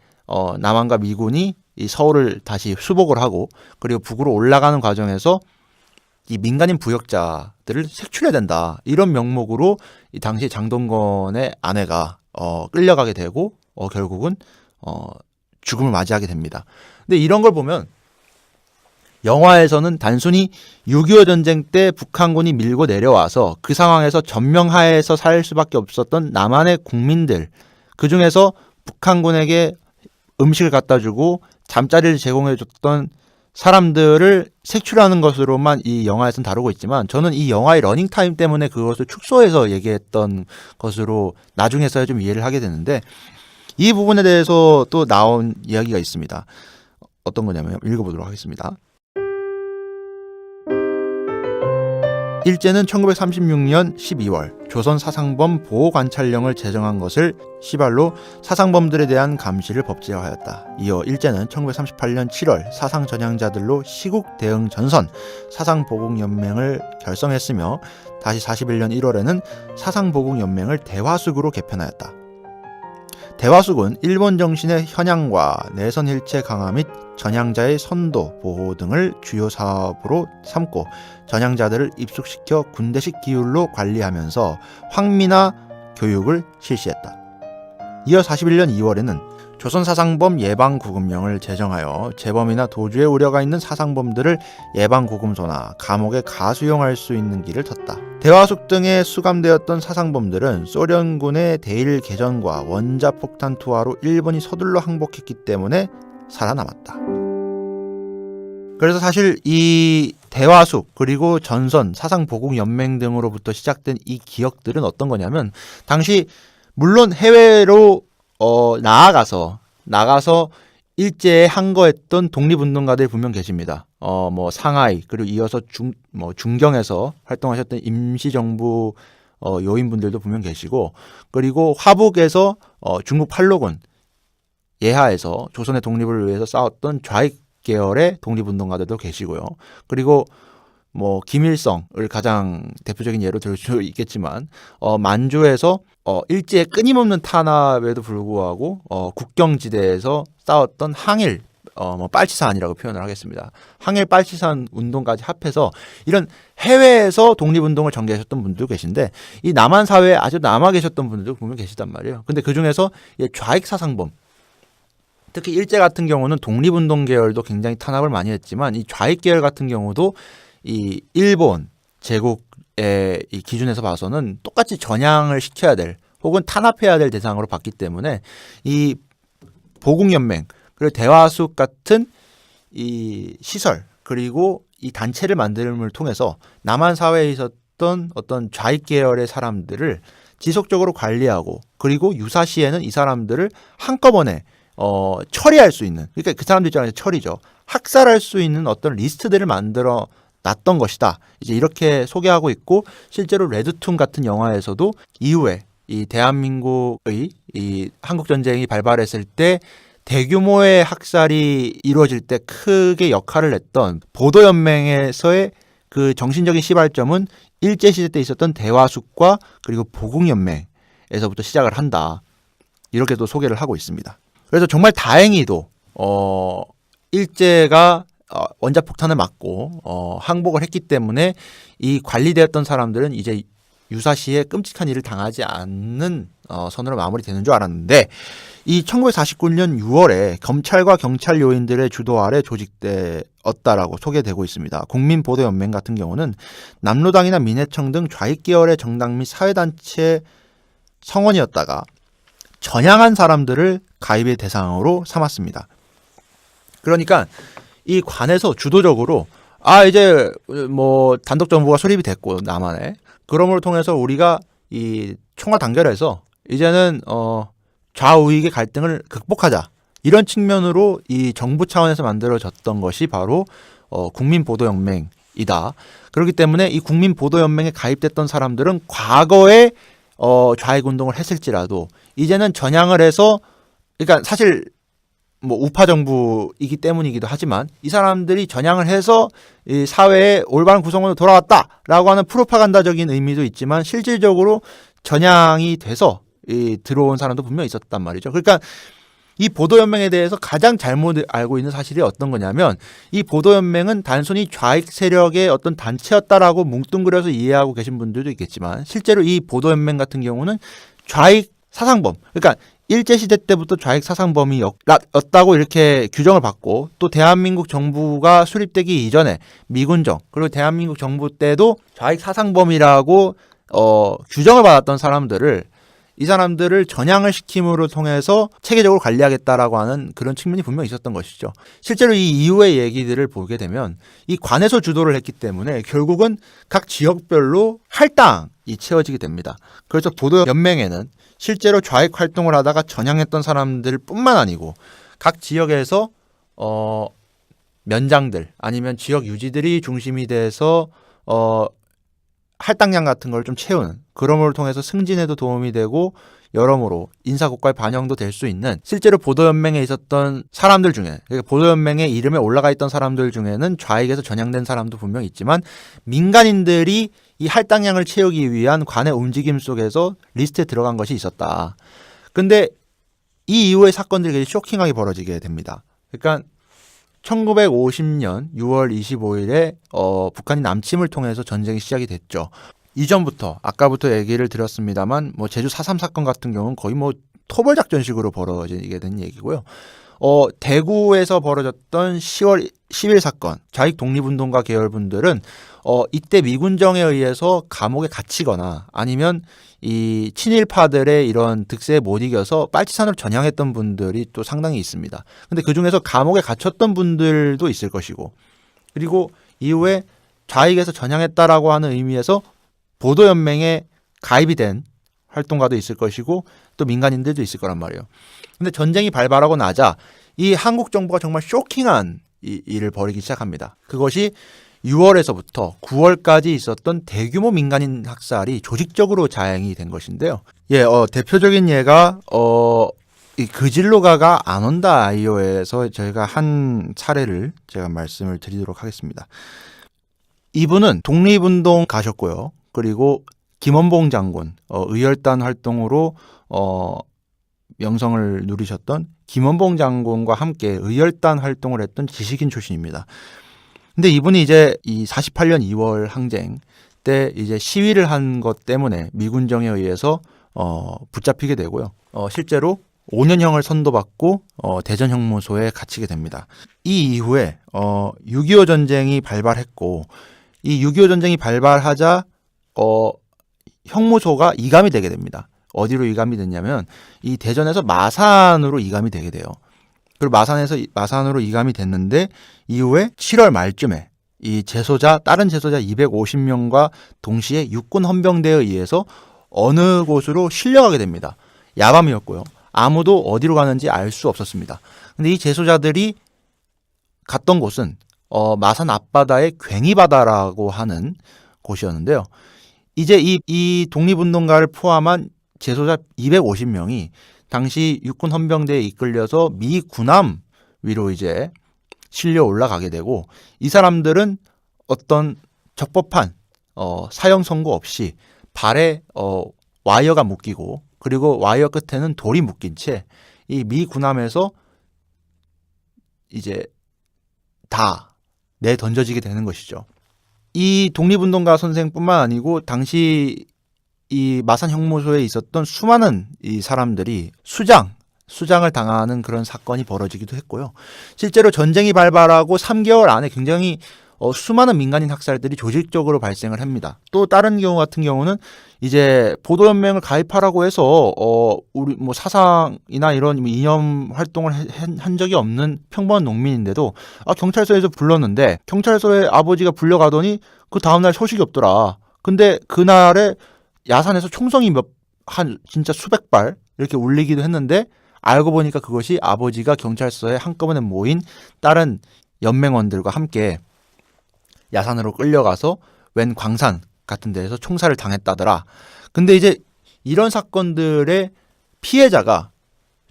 남한과 미군이 이 서울을 다시 수복을 하고 그리고 북으로 올라가는 과정에서 이 민간인 부역자들을 색출해야 된다. 이런 명목으로 이 당시 장동건의 아내가 끌려가게 되고 결국은 죽음을 맞이하게 됩니다. 근데 이런 걸 보면 영화에서는 단순히 6.25 전쟁 때 북한군이 밀고 내려와서 그 상황에서 전명하에서 살 수밖에 없었던 남한의 국민들, 그중에서 북한군에게 음식을 갖다 주고 잠자리를 제공해 줬던 사람들을 색출하는 것으로만 이 영화에서는 다루고 있지만 저는 이 영화의 러닝타임 때문에 그것을 축소해서 얘기했던 것으로 나중에서야 좀 이해를 하게 되는데 이 부분에 대해서 또 나온 이야기가 있습니다. 어떤 거냐면 읽어보도록 하겠습니다. 일제는 1936년 12월 조선 사상범 보호관찰령을 제정한 것을 시발로 사상범들에 대한 감시를 법제화하였다. 이어 일제는 1938년 7월 사상전향자들로 시국대응전선 사상보국연맹을 결성했으며 다시 41년 1월에는 사상보국연맹을 대화숙으로 개편하였다. 대화숙은 일본 정신의 현양과 내선일체 강화 및 전향자의 선도, 보호 등을 주요 사업으로 삼고 전향자들을 입숙시켜 군대식 기율로 관리하면서 황민화 교육을 실시했다. 이어 41년 2월에는 조선사상범 예방구금령을 제정하여 재범이나 도주의 우려가 있는 사상범들을 예방구금소나 감옥에 가수용할 수 있는 길을 텄다. 대화숙 등에 수감되었던 사상범들은 소련군의 대일 개전과 원자폭탄 투하로 일본이 서둘러 항복했기 때문에 살아남았다. 그래서 사실 이 대화숙 그리고 전선 사상보국연맹 등으로부터 시작된 이 기억들은 어떤 거냐면 당시 물론 해외로 나가서 일제에 항거했던 독립운동가들이 분명 계십니다. 뭐 상하이 그리고 이어서 중경에서 활동하셨던 임시정부 요인분들도 분명 계시고 그리고 화북에서 중국 팔로군 예하에서 조선의 독립을 위해서 싸웠던 좌익 계열의 독립운동가들도 계시고요. 그리고 뭐 김일성을 가장 대표적인 예로 들 수 있겠지만 만주에서 일제의 끊임없는 탄압에도 불구하고 국경지대에서 싸웠던 항일 빨치산이라고 표현을 하겠습니다. 항일 빨치산 운동까지 합해서 이런 해외에서 독립운동을 전개하셨던 분들도 계신데 이 남한 사회에 아주 남아 계셨던 분들도 분명 계시단 말이에요. 근데 그 중에서 좌익 사상범 특히 일제 같은 경우는 독립운동 계열도 굉장히 탄압을 많이 했지만 이 좌익 계열 같은 경우도 이 일본 제국의 이 기준에서 봐서는 똑같이 전향을 시켜야 될 혹은 탄압해야 될 대상으로 봤기 때문에 이 보국연맹 그리고 대화숙 같은 이 시설 그리고 이 단체를 만듦을 통해서 남한 사회에 있었던 어떤 좌익 계열의 사람들을 지속적으로 관리하고 그리고 유사시에는 이 사람들을 한꺼번에 처리할 수 있는 그러니까 그 사람들 입장에서 처리죠. 학살할 수 있는 어떤 리스트들을 만들어 놨던 것이다. 이제 이렇게 소개하고 있고 실제로 레드툰 같은 영화에서도 이후에 이 대한민국의 이 한국 전쟁이 발발했을 때 대규모의 학살이 이루어질 때 크게 역할을 했던 보도연맹에서의 그 정신적인 시발점은 일제시대 때 있었던 대화숙과 그리고 보국연맹에서부터 시작을 한다. 이렇게도 소개를 하고 있습니다. 그래서 정말 다행히도 일제가 원자폭탄을 맞고 항복을 했기 때문에 이 관리되었던 사람들은 이제 유사시에 끔찍한 일을 당하지 않는 선으로 마무리되는 줄 알았는데 이 1949년 6월에 검찰과 경찰 요인들의 주도 아래 조직되었다라고 소개되고 있습니다. 국민보도연맹 같은 경우는 남로당이나 민해청 등 좌익 계열의 정당 및 사회단체 성원이었다가 전향한 사람들을 가입의 대상으로 삼았습니다. 그러니까 이 관에서 주도적으로 이제 뭐 단독 정부가 수립이 됐고 남한에 그럼을 통해서 우리가 이 총괄 단결해서 이제는 좌우익의 갈등을 극복하자 이런 측면으로 이 정부 차원에서 만들어졌던 것이 바로 국민보도연맹이다. 그렇기 때문에 이 국민보도연맹에 가입됐던 사람들은 과거에 좌익 운동을 했을지라도 이제는 전향을 해서 그러니까 사실 뭐 우파 정부이기 때문이기도 하지만 이 사람들이 전향을 해서 이 사회의 올바른 구성원으로 돌아왔다라고 하는 프로파간다적인 의미도 있지만 실질적으로 전향이 돼서 들어온 사람도 분명히 있었단 말이죠. 그러니까 이 보도연맹에 대해서 가장 잘못 알고 있는 사실이 어떤 거냐면 이 보도연맹은 단순히 좌익 세력의 어떤 단체였다라고 뭉뚱그려서 이해하고 계신 분들도 있겠지만 실제로 이 보도연맹 같은 경우는 좌익 사상범, 그러니까 일제시대 때부터 좌익 사상범이었다고 이렇게 규정을 받고 또 대한민국 정부가 수립되기 이전에 미군정 그리고 대한민국 정부 때도 좌익 사상범이라고 규정을 받았던 사람들을 이 사람들을 전향을 시킴으로 통해서 체계적으로 관리하겠다라고 하는 그런 측면이 분명히 있었던 것이죠. 실제로 이 이후의 얘기들을 보게 되면 이 관에서 주도를 했기 때문에 결국은 각 지역별로 할당이 채워지게 됩니다. 그래서 보도연맹에는 실제로 좌익 활동을 하다가 전향했던 사람들 뿐만 아니고 각 지역에서 면장들 아니면 지역 유지들이 중심이 돼서 할당량 같은 걸 좀 채우는 그런 걸 통해서 승진에도 도움이 되고 여러모로 인사고과에 반영도 될 수 있는 실제로 보도연맹에 있었던 사람들 중에 그러니까 보도연맹의 이름에 올라가 있던 사람들 중에는 좌익에서 전향된 사람도 분명히 있지만 민간인들이 이 할당량을 채우기 위한 관의 움직임 속에서 리스트에 들어간 것이 있었다. 근데 이 이후의 사건들이 굉장히 쇼킹하게 벌어지게 됩니다. 그러니까 1950년 6월 25일에 북한이 남침을 통해서 전쟁이 시작이 됐죠. 이전부터 아까부터 얘기를 드렸습니다만 뭐 제주 4.3 사건 같은 경우는 거의 뭐 토벌 작전식으로 벌어지게 된 얘기고요. 대구에서 벌어졌던 10월 10일 사건 좌익 독립운동가 계열분들은 이때 미군정에 의해서 감옥에 갇히거나 아니면 이 친일파들의 이런 득세에 못 이겨서 빨치산으로 전향했던 분들이 또 상당히 있습니다. 근데 그 중에서 감옥에 갇혔던 분들도 있을 것이고 그리고 이후에 좌익에서 전향했다라고 하는 의미에서 보도연맹에 가입이 된 활동가도 있을 것이고 또 민간인들도 있을 거란 말이에요. 근데 전쟁이 발발하고 나자 이 한국 정부가 정말 쇼킹한 일을 벌이기 시작합니다. 그것이 6월에서부터 9월까지 있었던 대규모 민간인 학살이 조직적으로 자행이 된 것인데요. 대표적인 예가 이 그질로가가 안 온다 아이오에서 저희가 한 사례를 제가 말씀을 드리도록 하겠습니다. 이분은 독립운동 가셨고요. 그리고 김원봉 장군 의열단 활동으로 명성을 누리셨던 김원봉 장군과 함께 의열단 활동을 했던 지식인 출신입니다. 근데 이분이 이제 이 48년 2월 항쟁 때 이제 시위를 한 것 때문에 미군정에 의해서 붙잡히게 되고요. 실제로 5년형을 선도받고 대전 형무소에 갇히게 됩니다. 이 이후에 6.25 전쟁이 발발했고 이 6.25 전쟁이 발발하자 형무소가 이감이 되게 됩니다. 어디로 이감이 됐냐면 이 대전에서 마산으로 이감이 되게 돼요. 그리고 마산으로 이감이 됐는데 이후에 7월 말쯤에 이 다른 제소자 250명과 동시에 육군 헌병대에 의해서 어느 곳으로 실려가게 됩니다. 야밤이었고요. 아무도 어디로 가는지 알 수 없었습니다. 근데 이 제소자들이 갔던 곳은 마산 앞바다의 괭이바다라고 하는 곳이었는데요. 이제 이 독립운동가를 포함한 제소자 250명이 당시 육군 헌병대에 이끌려서 미 구남 위로 이제 실려 올라가게 되고 이 사람들은 어떤 적법한 사형 선고 없이 발에 와이어가 묶이고 그리고 와이어 끝에는 돌이 묶인 채 이 미 구남에서 이제 다 내던져지게 되는 것이죠. 이 독립운동가 선생뿐만 아니고 당시 이 마산 형무소에 있었던 수많은 이 사람들이 수장을 당하는 그런 사건이 벌어지기도 했고요. 실제로 전쟁이 발발하고 3개월 안에 굉장히 수많은 민간인 학살들이 조직적으로 발생을 합니다. 또 다른 경우 같은 경우는 이제 보도연맹을 가입하라고 해서 우리 뭐 사상이나 이런 이념 활동을 한 적이 없는 평범한 농민인데도 경찰서에서 불렀는데 경찰서에 아버지가 불려가더니 그 다음날 소식이 없더라. 근데 그날에 야산에서 총성이 진짜 수백 발 이렇게 울리기도 했는데 알고 보니까 그것이 아버지가 경찰서에 한꺼번에 모인 다른 연맹원들과 함께 야산으로 끌려가서 웬 광산 같은 데에서 총살을 당했다더라. 근데 이제 이런 사건들의 피해자가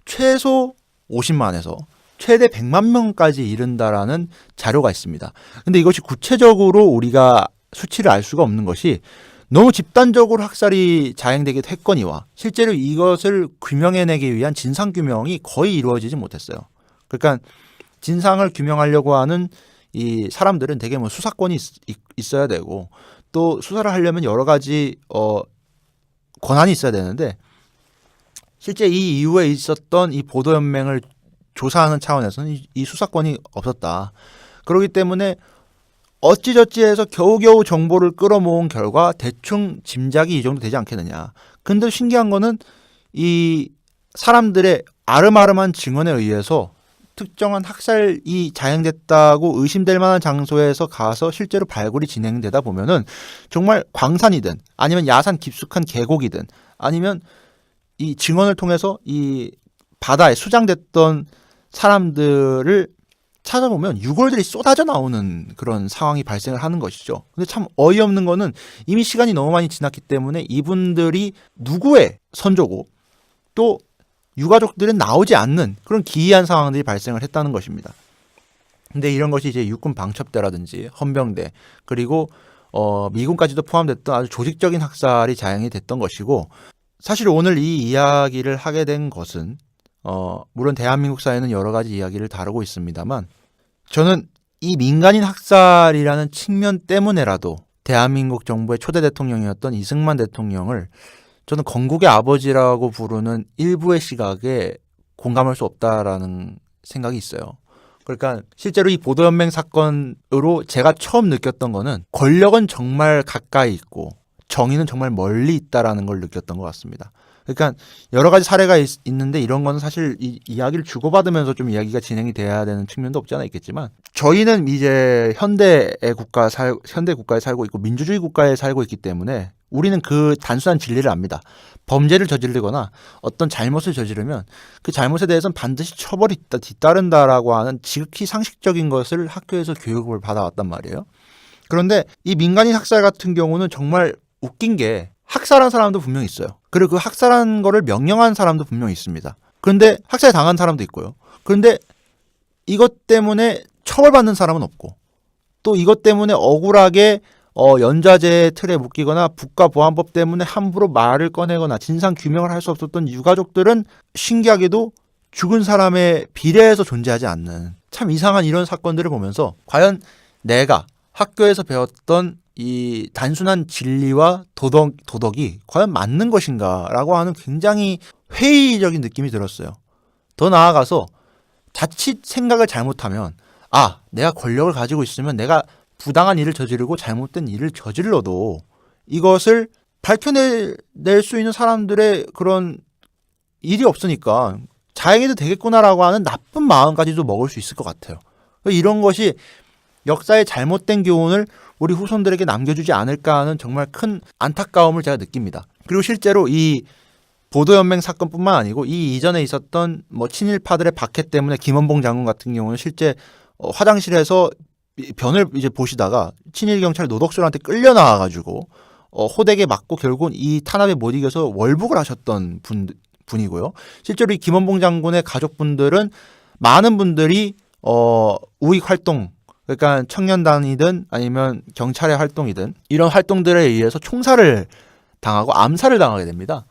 최소 50만에서 최대 100만 명까지 이른다라는 자료가 있습니다. 근데 이것이 구체적으로 우리가 수치를 알 수가 없는 것이 너무 집단적으로 학살이 자행되기도 했거니와 실제로 이것을 규명해내기 위한 진상규명이 거의 이루어지지 못했어요. 그러니까 진상을 규명하려고 하는 이 사람들은 되게 뭐 수사권이 있어야 되고 또 수사를 하려면 여러 가지 권한이 있어야 되는데 실제 이 이후에 있었던 이 보도연맹을 조사하는 차원에서는 이 수사권이 없었다. 그렇기 때문에 어찌저찌 해서 겨우겨우 정보를 끌어모은 결과 대충 짐작이 이 정도 되지 않겠느냐. 근데 신기한 거는 이 사람들의 아름아름한 증언에 의해서 특정한 학살이 자행됐다고 의심될 만한 장소에서 가서 실제로 발굴이 진행되다 보면은 정말 광산이든 아니면 야산 깊숙한 계곡이든 아니면 이 증언을 통해서 이 바다에 수장됐던 사람들을 찾아보면 유골들이 쏟아져 나오는 그런 상황이 발생을 하는 것이죠. 근데 참 어이없는 거는 이미 시간이 너무 많이 지났기 때문에 이분들이 누구의 선조고 또 유가족들은 나오지 않는 그런 기이한 상황들이 발생을 했다는 것입니다. 근데 이런 것이 이제 육군 방첩대라든지 헌병대 그리고 미군까지도 포함됐던 아주 조직적인 학살이 자행이 됐던 것이고 사실 오늘 이 이야기를 하게 된 것은 물론 대한민국 사회는 여러 가지 이야기를 다루고 있습니다만 저는 이 민간인 학살이라는 측면 때문에라도 대한민국 정부의 초대 대통령이었던 이승만 대통령을 저는 건국의 아버지라고 부르는 일부의 시각에 공감할 수 없다라는 생각이 있어요. 그러니까 실제로 이 보도연맹 사건으로 제가 처음 느꼈던 거는 권력은 정말 가까이 있고 정의는 정말 멀리 있다라는 걸 느꼈던 것 같습니다. 그러니까 여러 가지 사례가 있는데 이런 거는 사실 이 이야기를 주고받으면서 좀 이야기가 진행이 돼야 되는 측면도 없지 않아 있겠지만 저희는 이제 현대 국가에 살고 있고 민주주의 국가에 살고 있기 때문에 우리는 그 단순한 진리를 압니다. 범죄를 저지르거나 어떤 잘못을 저지르면 그 잘못에 대해서는 반드시 처벌이 뒤따른다라고 하는 지극히 상식적인 것을 학교에서 교육을 받아왔단 말이에요. 그런데 이 민간인 학살 같은 경우는 정말 웃긴 게 학살한 사람도 분명히 있어요. 그리고 그 학살한 거를 명령한 사람도 분명히 있습니다. 그런데 학살 당한 사람도 있고요. 그런데 이것 때문에 처벌받는 사람은 없고 또 이것 때문에 억울하게 연좌제 틀에 묶이거나 국가보안법 때문에 함부로 말을 꺼내거나 진상 규명을 할 수 없었던 유가족들은 신기하게도 죽은 사람의 비례해서 존재하지 않는 참 이상한 이런 사건들을 보면서 과연 내가 학교에서 배웠던 이 단순한 진리와 도덕이 과연 맞는 것인가라고 하는 굉장히 회의적인 느낌이 들었어요. 더 나아가서 자칫 생각을 잘못하면 내가 권력을 가지고 있으면 내가 부당한 일을 저지르고 잘못된 일을 저질러도 이것을 밝혀낼 수 있는 사람들의 그런 일이 없으니까 자행해도 되겠구나라고 하는 나쁜 마음까지도 먹을 수 있을 것 같아요. 이런 것이 역사의 잘못된 교훈을 우리 후손들에게 남겨주지 않을까 하는 정말 큰 안타까움을 제가 느낍니다. 그리고 실제로 이 보도연맹 사건뿐만 아니고 이 이전에 있었던 친일파들의 박해 때문에 김원봉 장군 같은 경우는 실제 화장실에서 변을 이제 보시다가 친일 경찰 노덕술한테 끌려 나와가지고 호되게 맞고 결국은 이 탄압에 못 이겨서 월북을 하셨던 분이고요. 실제로 이 김원봉 장군의 가족분들은 많은 분들이 우익 활동 그러니까 청년단이든 아니면 경찰의 활동이든 이런 활동들에 의해서 총살을 당하고 암살을 당하게 됩니다.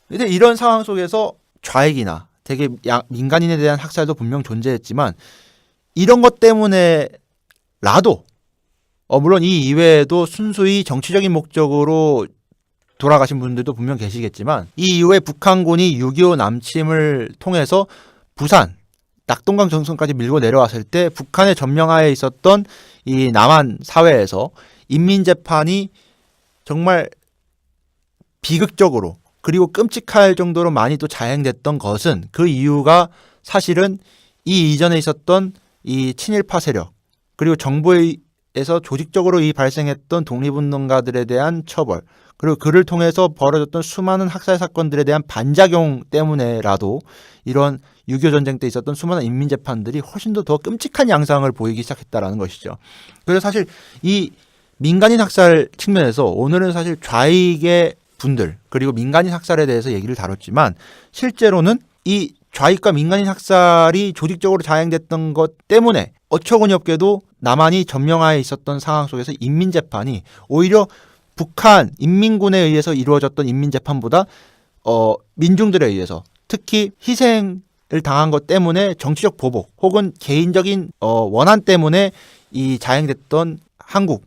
근데 이런 상황 속에서 좌익이나 되게 민간인에 대한 학살도 분명 존재했지만 이런 것 때문에라도 물론 이 이외에도 순수히 정치적인 목적으로 돌아가신 분들도 분명 계시겠지만 이 이후에 북한군이 6.25 남침을 통해서 부산 낙동강 정선까지 밀고 내려왔을 때 북한의 점령하에 있었던 이 남한 사회에서 인민재판이 정말 비극적으로 그리고 끔찍할 정도로 많이 또 자행됐던 것은 그 이유가 사실은 이 이전에 있었던 이 친일파 세력 그리고 정부에서 조직적으로 이 발생했던 독립운동가들에 대한 처벌 그리고 그를 통해서 벌어졌던 수많은 학살 사건들에 대한 반작용 때문에라도 이런 6.25 전쟁 때 있었던 수많은 인민재판들이 훨씬 더 끔찍한 양상을 보이기 시작했다라는 것이죠. 그래서 사실 이 민간인 학살 측면에서 오늘은 사실 좌익의 분들 그리고 민간인 학살에 대해서 얘기를 다뤘지만 실제로는 이 좌익과 민간인 학살이 조직적으로 자행됐던 것 때문에 어처구니 없게도 남한이 점령하에 있었던 상황 속에서 인민재판이 오히려 북한 인민군에 의해서 이루어졌던 인민재판보다 민중들에 의해서 특히 희생을 당한 것 때문에 정치적 보복 혹은 개인적인 원한 때문에 이 자행됐던 한국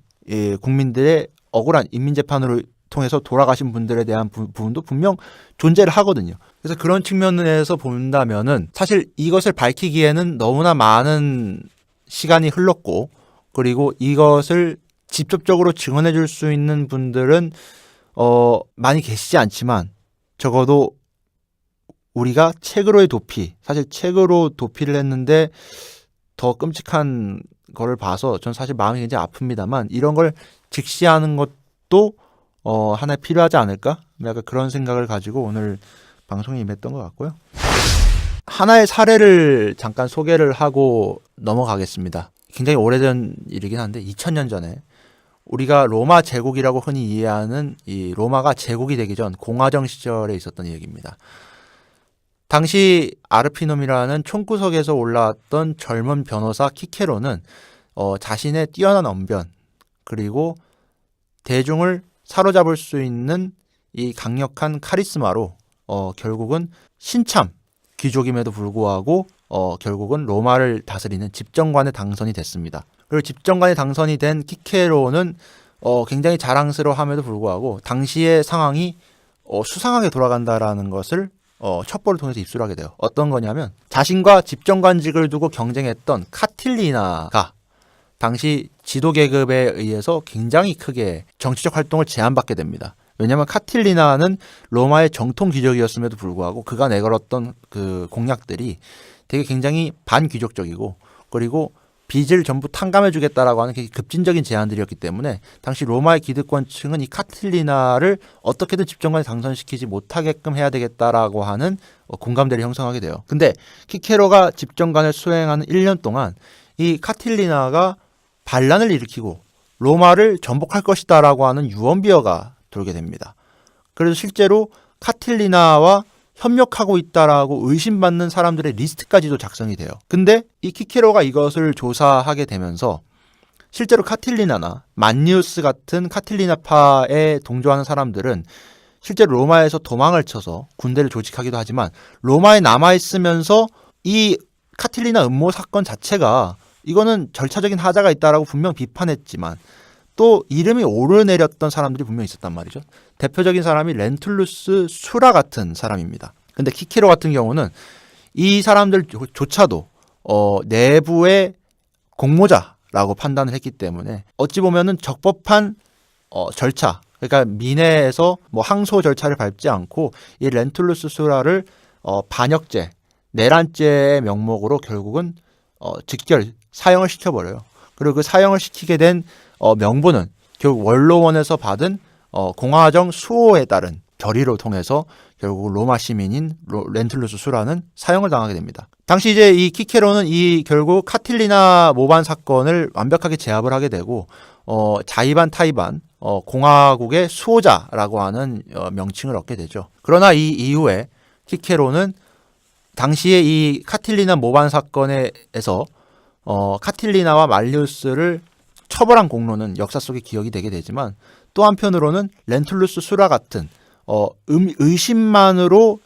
국민들의 억울한 인민재판으로 통해서 돌아가신 분들에 대한 부분도 분명 존재를 하거든요. 그래서 그런 측면에서 본다면은 사실 이것을 밝히기에는 너무나 많은 시간이 흘렀고 그리고 이것을 직접적으로 증언해 줄 수 있는 분들은 많이 계시지 않지만 적어도 우리가 책으로의 도피, 사실 책으로 도피를 했는데 더 끔찍한 거를 봐서 전 사실 마음이 굉장히 아픕니다만 이런 걸 직시하는 것도 하나의 필요하지 않을까? 약간 그런 생각을 가지고 오늘 방송에 임했던 것 같고요. 하나의 사례를 잠깐 소개를 하고 넘어가겠습니다. 굉장히 오래전 일이긴 한데 2000년 전에 우리가 로마 제국이라고 흔히 이해하는 이 로마가 제국이 되기 전 공화정 시절에 있었던 얘기입니다. 당시 아르피놈이라는 총구석에서 올라왔던 젊은 변호사 키케로는 자신의 뛰어난 언변 그리고 대중을 사로잡을 수 있는 이 강력한 카리스마로 결국은 신참 귀족임에도 불구하고 결국은 로마를 다스리는 집정관에 당선이 됐습니다. 그리고 집정관에 당선이 된 키케로는 굉장히 자랑스러워함에도 불구하고 당시의 상황이 수상하게 돌아간다라는 것을 첩보를 통해서 입수를 하게 돼요. 어떤 거냐면 자신과 집정관직을 두고 경쟁했던 카틸리나가 당시 지도 계급에 의해서 굉장히 크게 정치적 활동을 제한받게 됩니다. 왜냐하면 카틸리나는 로마의 정통 귀족이었음에도 불구하고 그가 내걸었던 그 공약들이 되게 굉장히 반귀족적이고 그리고 빚을 전부 탕감해주겠다라고 하는 급진적인 제안들이었기 때문에 당시 로마의 기득권층은 이 카틸리나를 어떻게든 집정관에 당선시키지 못하게끔 해야 되겠다라고 하는 공감대를 형성하게 돼요. 근데 키케로가 집정관을 수행하는 1년 동안 이 카틸리나가 반란을 일으키고 로마를 전복할 것이다라고 하는 유언비어가 돌게 됩니다. 그래서 실제로 카틸리나와 협력하고 있다라고 의심받는 사람들의 리스트까지도 작성이 돼요. 근데 이 키케로가 이것을 조사하게 되면서 실제로 카틸리나나 만니우스 같은 카틸리나파에 동조하는 사람들은 실제로 로마에서 도망을 쳐서 군대를 조직하기도 하지만 로마에 남아있으면서 이 카틸리나 음모 사건 자체가 이거는 절차적인 하자가 있다라고 분명 비판했지만 또 이름이 오르내렸던 사람들이 분명히 있었단 말이죠. 대표적인 사람이 렌툴루스 수라 같은 사람입니다. 근데 키케로 같은 경우는 이 사람들조차도 내부의 공모자라고 판단을 했기 때문에 어찌 보면은 적법한 절차, 그러니까 민회에서 뭐 항소 절차를 밟지 않고 이 렌툴루스 수라를 반역죄, 내란죄의 명목으로 결국은 직결 사형을 시켜버려요. 그리고 그 사형을 시키게 된 명분은 결국 원로원에서 받은 공화정 수호에 따른 결의로 통해서 결국 로마 시민인 렌툴루스 수라는 사형을 당하게 됩니다. 당시 이제 이 키케로는 이 결국 카틸리나 모반 사건을 완벽하게 제압을 하게 되고 자의반 타의반 공화국의 수호자라고 하는 명칭을 얻게 되죠. 그러나 이 이후에 키케로는 당시에 이 카틸리나 모반 사건에서 카틸리나와 말리우스를 처벌한 공로는 역사 속에 기억이 되게 되지만 또 한편으로는 렌툴루스 수라 같은 의심만으로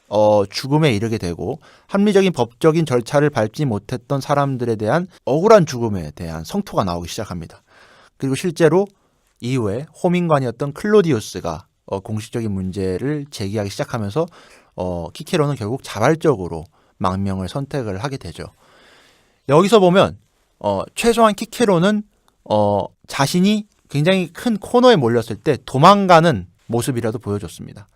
죽음에 이르게 되고 합리적인 법적인 절차를 밟지 못했던 사람들에 대한 억울한 죽음에 대한 성토가 나오기 시작합니다. 그리고 실제로 이후에 호민관이었던 클로디우스가 공식적인 문제를 제기하기 시작하면서 키케로는 결국 자발적으로 망명을 선택을 하게 되죠. 여기서 보면 최소한 키케로는 자신이 굉장히 큰 코너에 몰렸을 때 도망가는 모습이라도 보여줬습니다.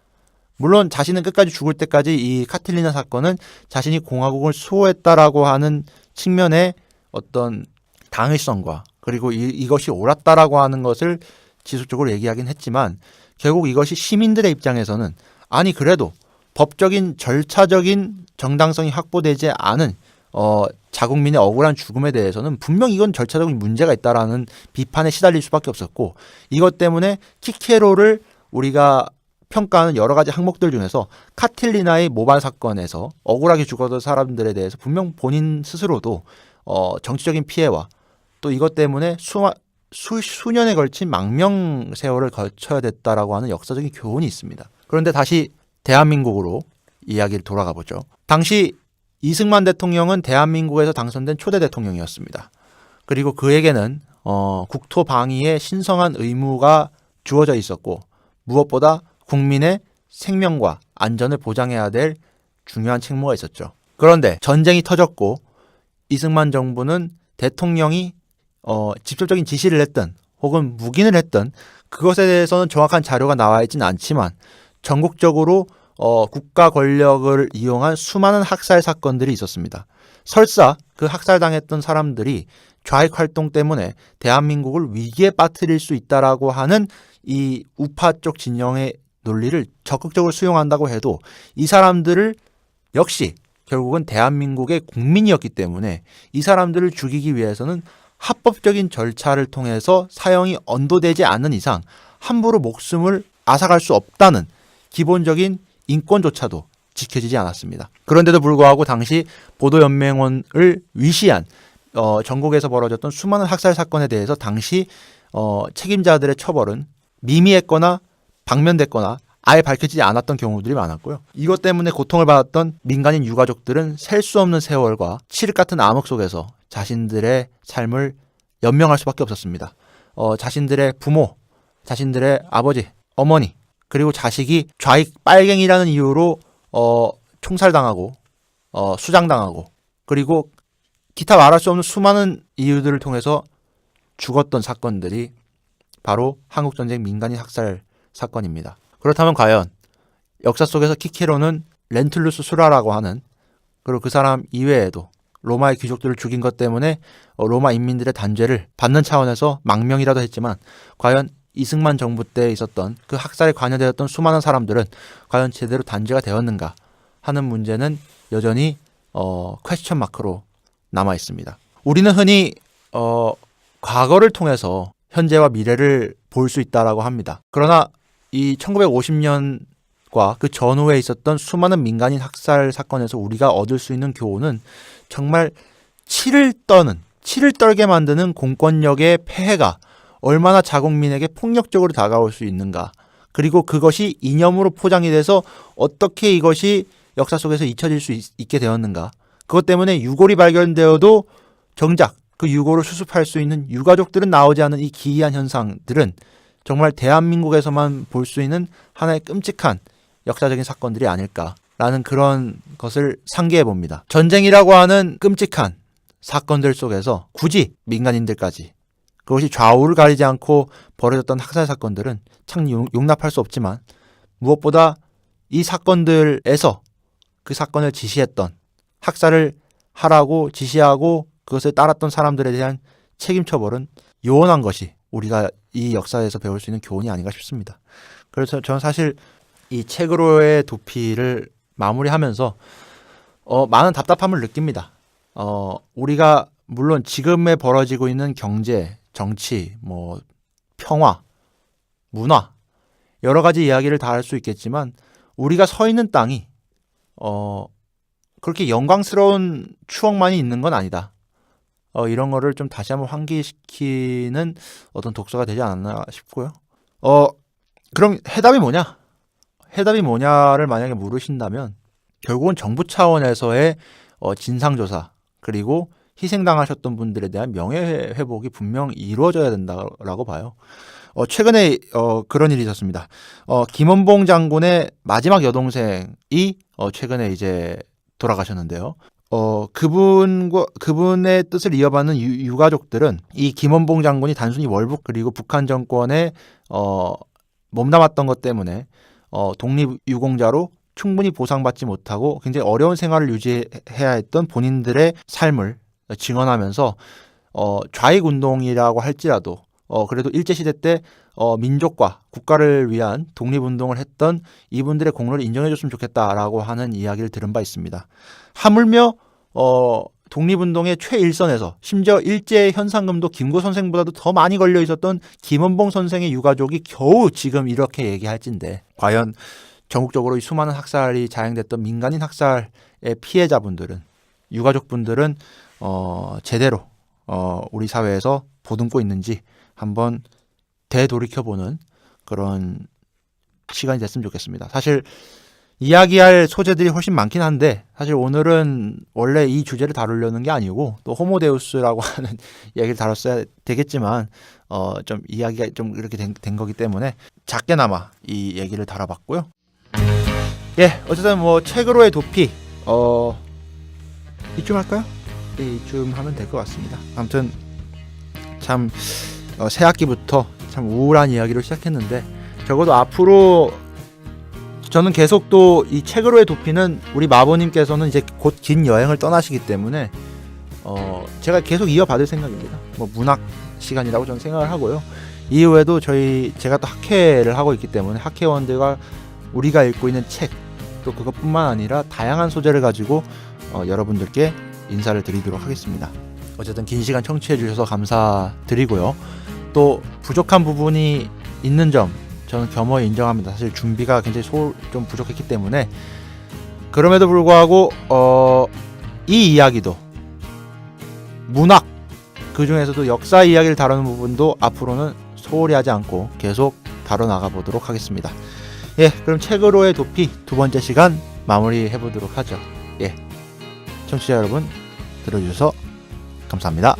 물론 자신은 끝까지 죽을 때까지 이 카틸리나 사건은 자신이 공화국을 수호했다라고 하는 측면의 어떤 당위성과 그리고 이것이 옳았다라고 하는 것을 지속적으로 얘기하긴 했지만 결국 이것이 시민들의 입장에서는 아니 그래도 법적인 절차적인 정당성이 확보되지 않은 자국민의 억울한 죽음에 대해서는 분명 이건 절차적인 문제가 있다라는 비판에 시달릴 수밖에 없었고 이것 때문에 키케로를 우리가 평가하는 여러 가지 항목들 중에서 카틸리나의 모반 사건에서 억울하게 죽었던 사람들에 대해서 분명 본인 스스로도 정치적인 피해와 또 이것 때문에 수년에 걸친 망명 세월을 거쳐야 됐다라고 하는 역사적인 교훈이 있습니다. 그런데 다시 대한민국으로 이야기를 돌아가 보죠. 당시 이승만 대통령은 대한민국에서 당선된 초대 대통령이었습니다. 그리고 그에게는 국토 방위에 신성한 의무가 주어져 있었고 무엇보다 국민의 생명과 안전을 보장해야 될 중요한 책무가 있었죠. 그런데 전쟁이 터졌고 이승만 정부는 대통령이 직접적인 지시를 했든 혹은 묵인을 했든 그것에 대해서는 정확한 자료가 나와 있지는 않지만 전국적으로 국가 권력을 이용한 수많은 학살 사건들이 있었습니다. 설사 그 학살당했던 사람들이 좌익 활동 때문에 대한민국을 위기에 빠뜨릴 수 있다라고 하는 이 우파 쪽 진영의 논리를 적극적으로 수용한다고 해도 이 사람들을 역시 결국은 대한민국의 국민이었기 때문에 이 사람들을 죽이기 위해서는 합법적인 절차를 통해서 사형이 언도되지 않는 이상 함부로 목숨을 앗아갈 수 없다는 기본적인 인권조차도 지켜지지 않았습니다. 그런데도 불구하고 당시 보도연맹원을 위시한 전국에서 벌어졌던 수많은 학살 사건에 대해서 당시 책임자들의 처벌은 미미했거나 방면됐거나 아예 밝혀지지 않았던 경우들이 많았고요. 이것 때문에 고통을 받았던 민간인 유가족들은 셀 수 없는 세월과 칠흑 같은 암흑 속에서 자신들의 삶을 연명할 수밖에 없었습니다. 자신들의 부모, 자신들의 아버지, 어머니, 그리고 자식이 좌익 빨갱이라는 이유로 총살당하고 수장당하고 그리고 기타 말할 수 없는 수많은 이유들을 통해서 죽었던 사건들이 바로 한국전쟁 민간인 학살 사건입니다. 그렇다면 과연 역사 속에서 키케로는 렌툴루스 수라라고 하는 그리고 그 사람 이외에도 로마의 귀족들을 죽인 것 때문에 로마 인민들의 단죄를 받는 차원에서 망명이라도 했지만 과연 이승만 정부 때 있었던 그 학살에 관여되었던 수많은 사람들은 과연 제대로 단죄가 되었는가 하는 문제는 여전히 퀘스천 마크로 남아 있습니다. 우리는 흔히 과거를 통해서 현재와 미래를 볼 수 있다라고 합니다. 그러나 이 1950년과 그 전후에 있었던 수많은 민간인 학살 사건에서 우리가 얻을 수 있는 교훈은 정말 치를 떨게 만드는 공권력의 폐해가 얼마나 자국민에게 폭력적으로 다가올 수 있는가. 그리고 그것이 이념으로 포장이 돼서 어떻게 이것이 역사 속에서 잊혀질 수 있게 되었는가. 그것 때문에 유골이 발견되어도 정작 그 유골을 수습할 수 있는 유가족들은 나오지 않는 이 기이한 현상들은 정말 대한민국에서만 볼 수 있는 하나의 끔찍한 역사적인 사건들이 아닐까라는 그런 것을 상기해 봅니다. 전쟁이라고 하는 끔찍한 사건들 속에서 굳이 민간인들까지 그것이 좌우를 가리지 않고 벌어졌던 학살 사건들은 참 용납할 수 없지만 무엇보다 이 사건들에서 그 사건을 지시했던 학살을 하라고 지시하고 그것을 따랐던 사람들에 대한 책임 처벌은 요원한 것이 우리가 이 역사에서 배울 수 있는 교훈이 아닌가 싶습니다. 그래서 저는 사실 이 책으로의 도피를 마무리하면서 많은 답답함을 느낍니다. 우리가 물론 지금에 벌어지고 있는 경제, 정치, 평화, 문화 여러 가지 이야기를 다 할 수 있겠지만 우리가 서 있는 땅이 그렇게 영광스러운 추억만이 있는 건 아니다. 이런 거를 좀 다시 한번 환기시키는 어떤 독서가 되지 않았나 싶고요. 그럼 해답이 뭐냐? 해답이 뭐냐를 만약에 물으신다면 결국은 정부 차원에서의 진상조사 그리고 희생당하셨던 분들에 대한 명예회복이 분명 이루어져야 된다라고 봐요. 최근에 그런 일이 있었습니다. 김원봉 장군의 마지막 여동생이 최근에 이제 돌아가셨는데요. 그분의 뜻을 이어받는 유가족들은 이 김원봉 장군이 단순히 월북 그리고 북한 정권에 몸담았던 것 때문에 독립유공자로 충분히 보상받지 못하고 굉장히 어려운 생활을 유지해야 했던 본인들의 삶을 증언하면서 좌익 운동이라고 할지라도 그래도 일제시대 때 민족과 국가를 위한 독립운동을 했던 이분들의 공로를 인정해줬으면 좋겠다라고 하는 이야기를 들은 바 있습니다. 하물며 독립운동의 최일선에서 심지어 일제 현상금도 김구 선생보다도 더 많이 걸려 있었던 김원봉 선생의 유가족이 겨우 지금 이렇게 얘기할진데 과연 전국적으로 이 수많은 학살이 자행됐던 민간인 학살의 피해자분들은 유가족분들은 제대로 우리 사회에서 보듬고 있는지 한번 되돌이켜보는 그런 시간이 됐으면 좋겠습니다. 사실 이야기할 소재들이 훨씬 많긴 한데 사실 오늘은 원래 이 주제를 다루려는 게 아니고 또 호모데우스라고 하는 이야기를 다뤘어야 되겠지만 좀 이야기가 좀 이렇게 된 거기 때문에 작게나마 이 얘기를 다뤄봤고요. 예, 어쨌든 뭐 책으로의 도피 이쯤 할까요? 예, 이쯤 하면 될 것 같습니다. 아무튼 참 새 학기부터 참 우울한 이야기로 시작했는데 적어도 앞으로 저는 계속 또 이 책으로의 도피는 우리 마보님께서는 이제 곧 긴 여행을 떠나시기 때문에 제가 계속 이어받을 생각입니다. 뭐 문학 시간이라고 저는 생각을 하고요. 이후에도 제가 또 학회를 하고 있기 때문에 학회원들과 우리가 읽고 있는 책 또 그것뿐만 아니라 다양한 소재를 가지고 여러분들께 인사를 드리도록 하겠습니다. 어쨌든 긴 시간 청취해 주셔서 감사드리고요. 또 부족한 부분이 있는 점 저는 겸허히 인정합니다. 사실 준비가 굉장히 좀 부족했기 때문에 그럼에도 불구하고 이 이야기도 문학 그 중에서도 역사 이야기를 다루는 부분도 앞으로는 소홀히 하지 않고 계속 다뤄나가 보도록 하겠습니다. 예, 그럼 책으로의 도피 두 번째 시간 마무리해 보도록 하죠. 예, 청취자 여러분 들어주셔서 감사합니다.